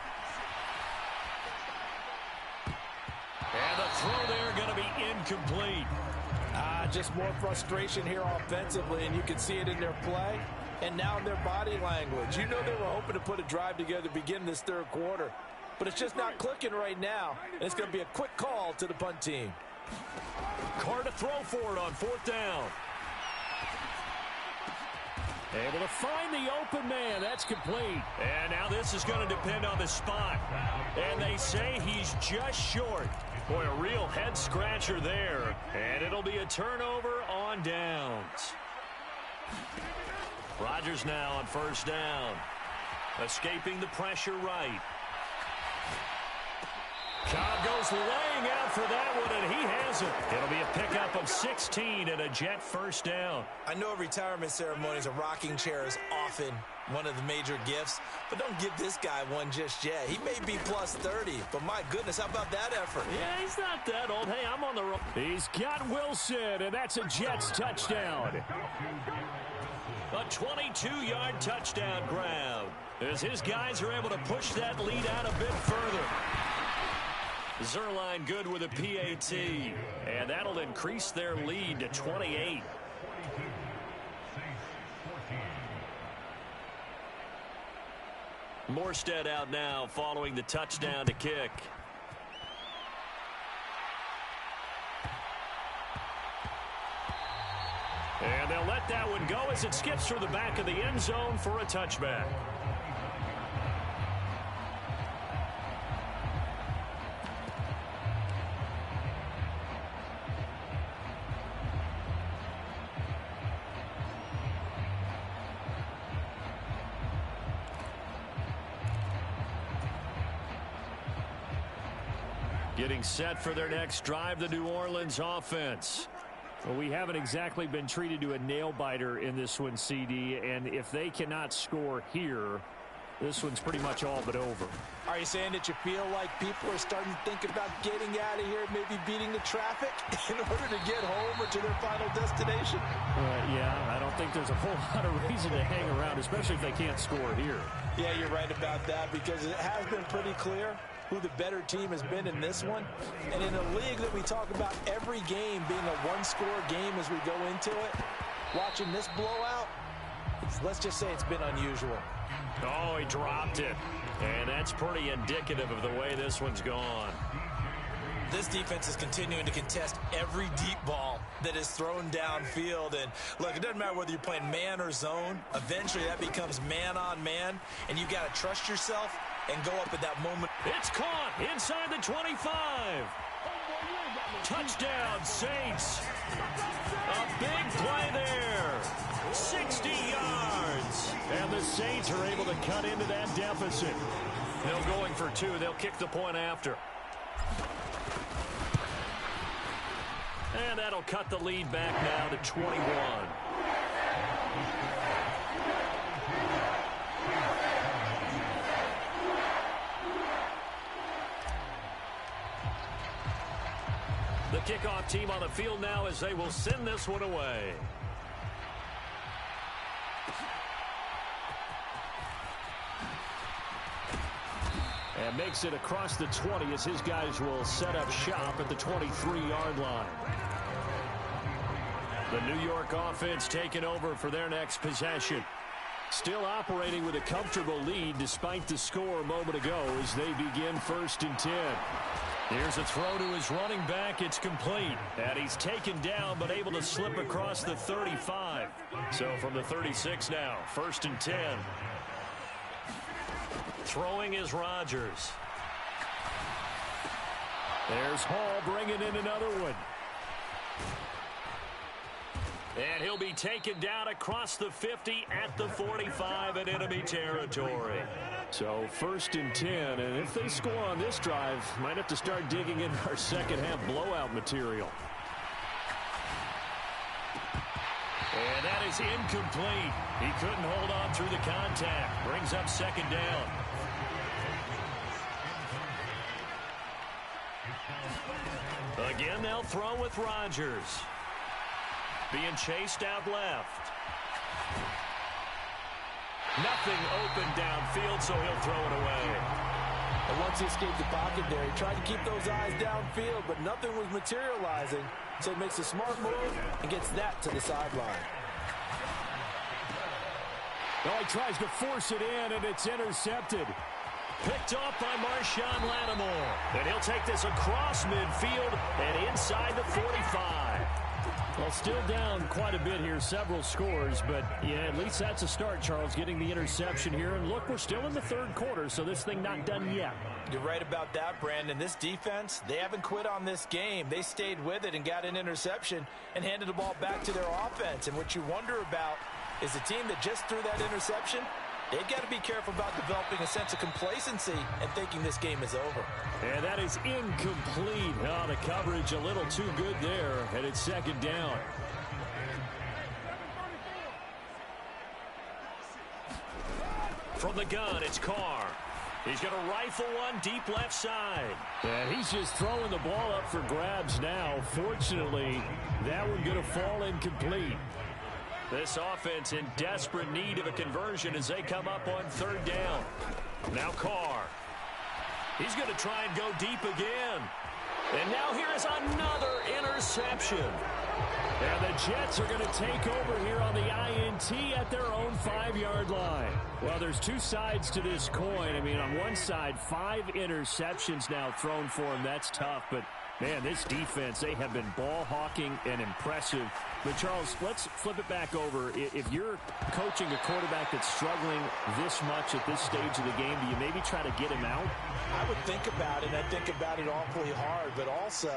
And the throw there going to be incomplete. Just more frustration here offensively, and you can see it in their play and now in their body language. You know they were hoping to put a drive together to begin this 3rd quarter, but it's just not clicking right now, and it's going to be a quick call to the punt team. Carr to throw for it on 4th down. Able to find the open man. That's complete. And now this is going to depend on the spot. And they say he's just short. Boy, a real head-scratcher there. And it'll be a turnover on downs. Rodgers now on 1st down. Escaping the pressure right. Cobb goes laying out for that one, and he has it. It'll be a pickup of 16 and a Jet 1st down. I know retirement ceremonies, a rocking chair is often one of the major gifts, but don't give this guy one just yet. He may be plus 30, but my goodness, how about that effort? Yeah, he's not that old. Hey, I'm on the road. He's got Wilson, and that's a Jets touchdown. A 22-yard touchdown grab as his guys are able to push that lead out a bit further. Zuerlein good with a PAT, and that'll increase their lead to 28. Morstead out now following the touchdown to kick. And they'll let that one go as it skips through the back of the end zone for a touchback. Getting set for their next drive, the New Orleans offense. Well, we haven't exactly been treated to a nail-biter in this one, CD, and if they cannot score here, this one's pretty much all but over. Are you saying that you feel like people are starting to think about getting out of here, maybe beating the traffic in order to get home or to their final destination? Yeah, I don't think there's a whole lot of reason to hang around, especially if they can't score here. Yeah, you're right about that, because it has been pretty clear who the better team has been in this one. And in a league that we talk about every game being a one-score game as we go into it, watching this blowout, let's just say it's been unusual. Oh, he dropped it. And that's pretty indicative of the way this one's gone. This defense is continuing to contest every deep ball that is thrown downfield. And look, it doesn't matter whether you're playing man or zone. Eventually that becomes man on man, and you've got to trust yourself and go up at that moment. It's caught inside the 25. Touchdown, Saints. A big play there. 60 yards. And the Saints are able to cut into that deficit. They'll going for two. They'll kick the point after. And that'll cut the lead back now to 21. The kickoff team on the field now as they will send this one away. And makes it across the 20 as his guys will set up shop at the 23-yard line. The New York offense taking over for their next possession. Still operating with a comfortable lead despite the score a moment ago as they begin 1st and 10. Here's a throw to his running back. It's complete. And he's taken down but able to slip across the 35. So from the 36 now, 1st and 10. Throwing is Rodgers. There's Hall bringing in another one. And he'll be taken down across the 50 at the 45 in enemy territory. So 1st and 10, and if they score on this drive, might have to start digging into our second half blowout material. And that is incomplete. He couldn't hold on through the contact. Brings up 2nd down. Again, they'll throw with Rodgers. Being chased out left. Nothing open downfield, so he'll throw it away. And once he escaped the pocket there, he tried to keep those eyes downfield, but nothing was materializing. So he makes a smart move and gets that to the sideline. Well, he tries to force it in, and it's intercepted. Picked off by Marshawn Lattimore. And he'll take this across midfield and inside the 45. Well, still down quite a bit here, several scores, but yeah, at least that's a start, Charles, getting the interception here. And look, we're still in the 3rd quarter, so this thing not done yet. You're right about that, Brandon. This defense, they haven't quit on this game. They stayed with it and got an interception and handed the ball back to their offense. And what you wonder about is the team that just threw that interception, they've got to be careful about developing a sense of complacency and thinking this game is over. And that is incomplete. Oh, the coverage a little too good there, and it's 2nd down. From the gun, it's Carr. He's going to rifle one deep left side. And he's just throwing the ball up for grabs now. Fortunately, that one going to fall incomplete. This offense in desperate need of a conversion as they come up on 3rd down. Now Carr. He's going to try and go deep again. And now here is another interception. And the Jets are going to take over here on the INT at their own 5-yard line. Well, there's two sides to this coin. I mean, on one side, 5 interceptions now thrown for him. That's tough, but man, this defense, they have been ball hawking and impressive. But, Charles, let's flip it back over. If you're coaching a quarterback that's struggling this much at this stage of the game, do you maybe try to get him out? I would think about it, and I think about it awfully hard. But also,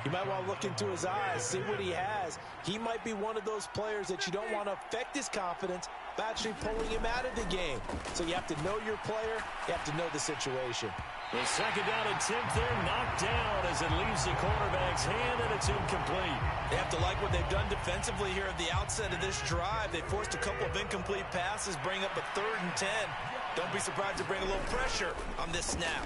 you might want to look into his eyes, see what he has. He might be one of those players that you don't want to affect his confidence by actually pulling him out of the game. So you have to know your player. You have to know the situation. The second down attempt there knocked down as it leaves the quarterback's hand, and it's incomplete. They have to like what they've done defensively here at the outset of this drive. They forced a couple of incomplete passes, bring up a 3rd and 10. Don't be surprised to bring a little pressure on this snap.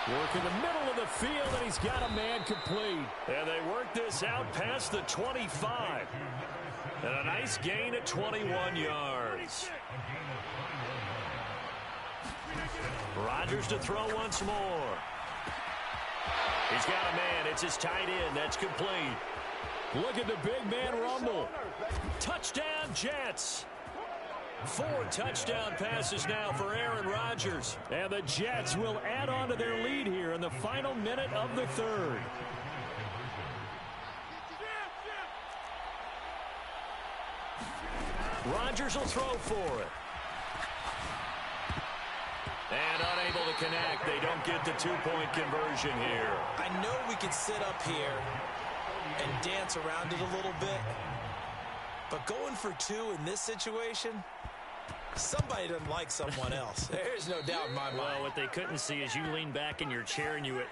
Work in the middle of the field, and he's got a man complete. And they work this out past the 25. And a nice gain at 21 yards. Rodgers to throw once more. He's got a man. It's his tight end. That's complete. Look at the big man rumble. Touchdown, Jets. 4 touchdown passes now for Aaron Rodgers. And the Jets will add on to their lead here in the final minute of the 3rd. Rodgers will throw for it. And unable to connect. They don't get the 2-point conversion here. I know we could sit up here and dance around it a little bit, but going for 2 in this situation, somebody doesn't like someone else. There's no doubt in my mind. Well, what they couldn't see is you lean back in your chair and you went,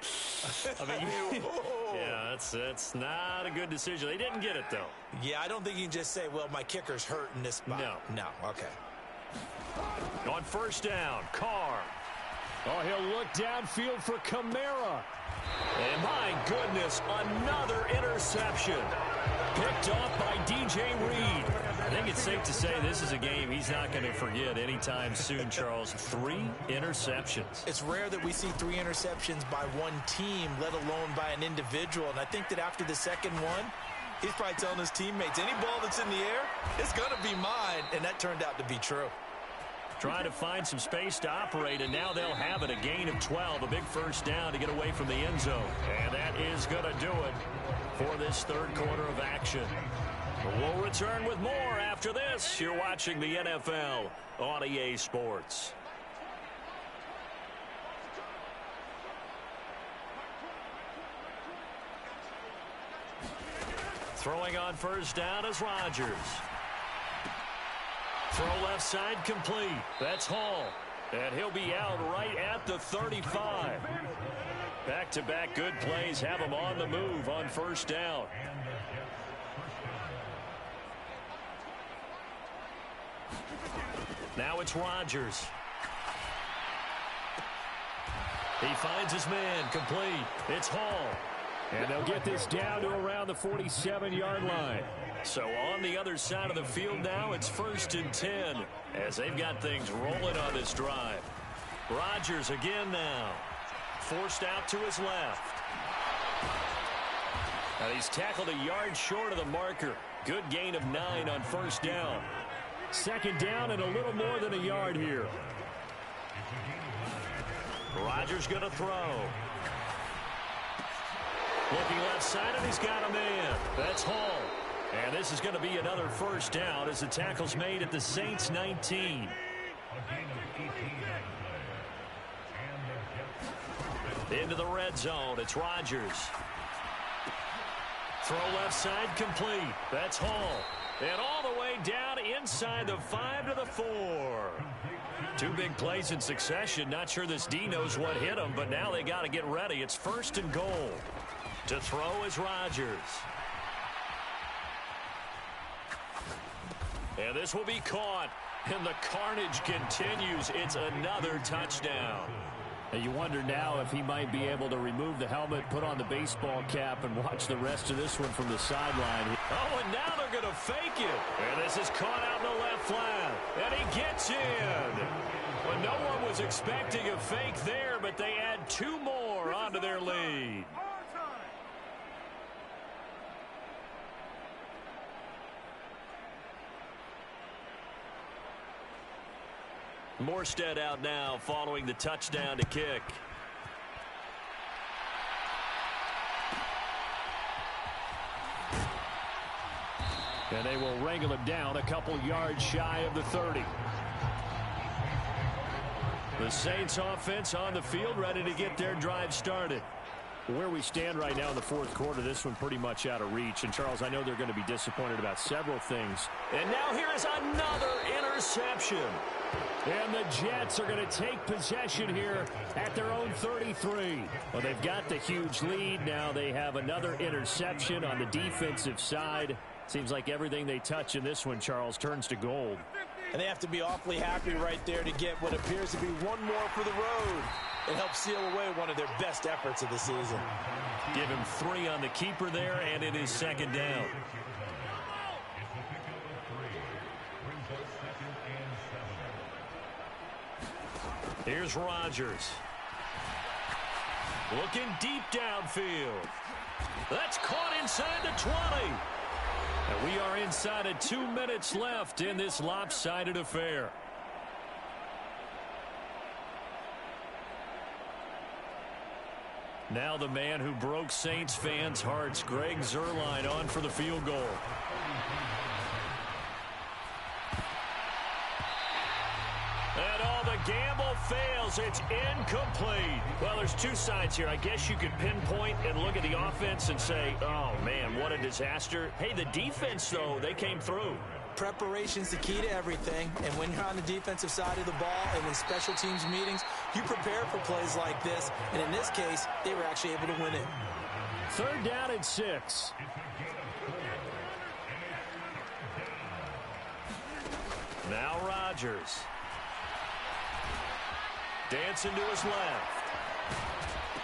yeah, that's not a good decision. They didn't get it, though. Yeah, I don't think you can just say, well, my kicker's hurt in this spot. No, okay. On first down, Carr. Oh, he'll look downfield for Kamara. And my goodness, another interception. Picked off by DJ Reed. I think it's safe to say this is a game he's not going to forget anytime soon, Charles. 3 interceptions. It's rare that we see 3 interceptions by one team, let alone by an individual. And I think that after the second one, he's probably telling his teammates, any ball that's in the air, it's going to be mine. And that turned out to be true. Trying to find some space to operate, and now they'll have it. A gain of 12, a big first down to get away from the end zone. And that is going to do it for this 3rd quarter of action. We'll return with more after this. You're watching the NFL on EA Sports. Throwing on first down is Rodgers. Throw left side complete. That's Hall. And he'll be out right at the 35. Back-to-back good plays have him on the move on first down. Now it's Rodgers. He finds his man complete. It's Hall. And they'll get this down to around the 47-yard line. So on the other side of the field now, it's 1st and 10 as they've got things rolling on this drive. Rodgers again now. Forced out to his left. And he's tackled a yard short of the marker. Good gain of 9 on first down. Second down and a little more than a yard here. Rodgers going to throw. Looking left side, and he's got a man. That's Hall. And this is going to be another first down as the tackle's made at the Saints 19. Into the red zone. It's Rodgers. Throw left side complete. That's Hall. And all the way down inside the 5 to the 4. 2 big plays in succession. Not sure this D knows what hit him, but now they got to get ready. It's 1st and goal. To throw is Rodgers. And this will be caught. And the carnage continues. It's another touchdown. And you wonder now if he might be able to remove the helmet, put on the baseball cap, and watch the rest of this one from the sideline. Oh, and now they're going to fake it. And this is caught out in the left flat. And he gets in. Well, no one was expecting a fake there, but they add 2 more onto their lead. Morstead out now following the touchdown to kick. And they will wrangle him down a couple yards shy of the 30. The Saints offense on the field ready to get their drive started. Where we stand right now in the 4th quarter, this one pretty much out of reach. And, Charles, I know they're going to be disappointed about several things. And now here is another interception. And the Jets are going to take possession here at their own 33. Well, they've got the huge lead. Now they have another interception on the defensive side. Seems like everything they touch in this one, Charles, turns to gold. And they have to be awfully happy right there to get what appears to be one more for the road. It helps seal away one of their best efforts of the season. Give him 3 on the keeper there, and it is second down. Here's Rodgers. Looking deep downfield. That's caught inside the 20. And we are inside of 2 minutes left in this lopsided affair. Now the man who broke Saints fans' hearts, Greg Zuerlein, on for the field goal. And all the gamble fails. It's incomplete. Well, there's 2 sides here. I guess you could pinpoint and look at the offense and say, oh, man, what a disaster. Hey, the defense, though, they came through. Preparation's the key to everything, and when you're on the defensive side of the ball and in special teams meetings, you prepare for plays like this, and in this case, they were actually able to win it. 3rd down and 6. Now Rodgers. Dancing to his left.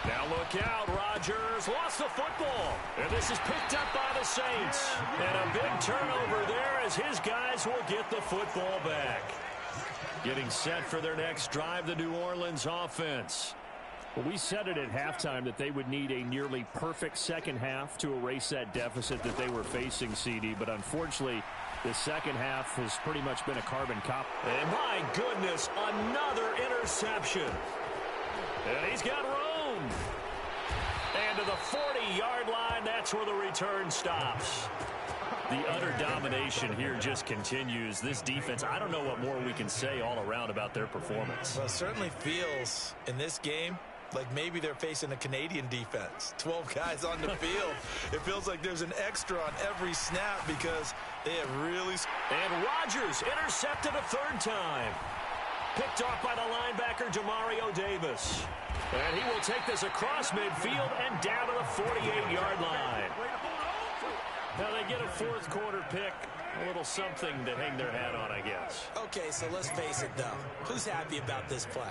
Now look out, Rodgers lost the football. And this is picked up by the Saints. And a big turnover there as his guys will get the football back. Getting set for their next drive, the New Orleans offense. Well, we said it at halftime that they would need a nearly perfect second half to erase that deficit that they were facing, CD. But unfortunately, the second half has pretty much been a carbon copy. And my goodness, another interception. And he's got room. And to the 40-yard line, that's where the return stops. The utter domination here just continues. This defense, I don't know what more we can say all around about their performance. Well, it certainly feels in this game like maybe they're facing a Canadian defense. 12 guys on the field. It feels like there's an extra on every snap because they have really... And Rodgers intercepted a 3rd time. Picked off by the linebacker, Demario Davis. And he will take this across midfield and down to the 48-yard line. Now they get a 4th quarter pick. A little something to hang their hat on, I guess. Okay, so let's face it, though. Who's happy about this play?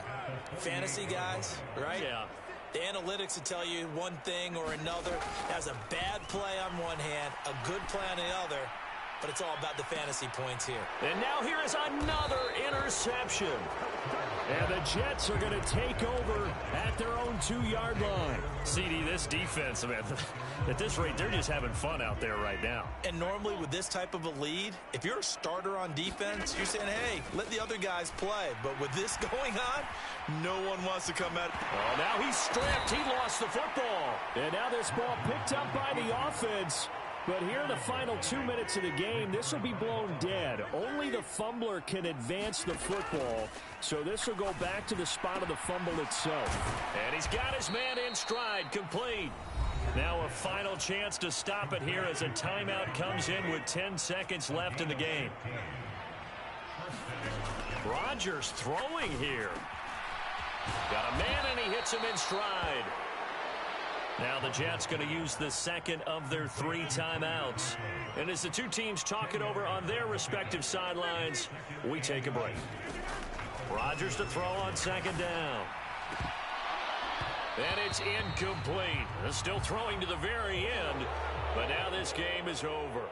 Fantasy guys, right? Yeah. The analytics will tell you one thing or another. That's a bad play on one hand, a good play on the other, but it's all about the fantasy points here. And now here is another interception. And the Jets are going to take over at their own 2-yard line. CD, this defense, man, at this rate, they're just having fun out there right now. And normally with this type of a lead, if you're a starter on defense, you're saying, hey, let the other guys play. But with this going on, no one wants to come out. Oh, now he's stripped. He lost the football. And now this ball picked up by the offense. But here in the final 2 minutes of the game, this will be blown dead. Only the fumbler can advance the football. So this will go back to the spot of the fumble itself. And he's got his man in stride, complete. Now a final chance to stop it here as a timeout comes in with 10 seconds left in the game. Rodgers throwing here. Got a man and he hits him in stride. Now the Jets going to use the second of their 3 timeouts. And as the 2 teams talk it over on their respective sidelines, we take a break. Rodgers to throw on 2nd down. And it's incomplete. Still throwing to the very end, but now this game is over.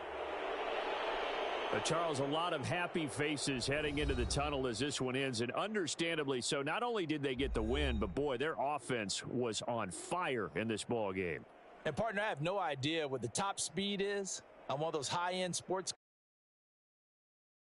Charles, a lot of happy faces heading into the tunnel as this one ends, and understandably so. Not only did they get the win, but boy, their offense was on fire in this ball game. And partner, I have no idea what the top speed is on one of those high-end sports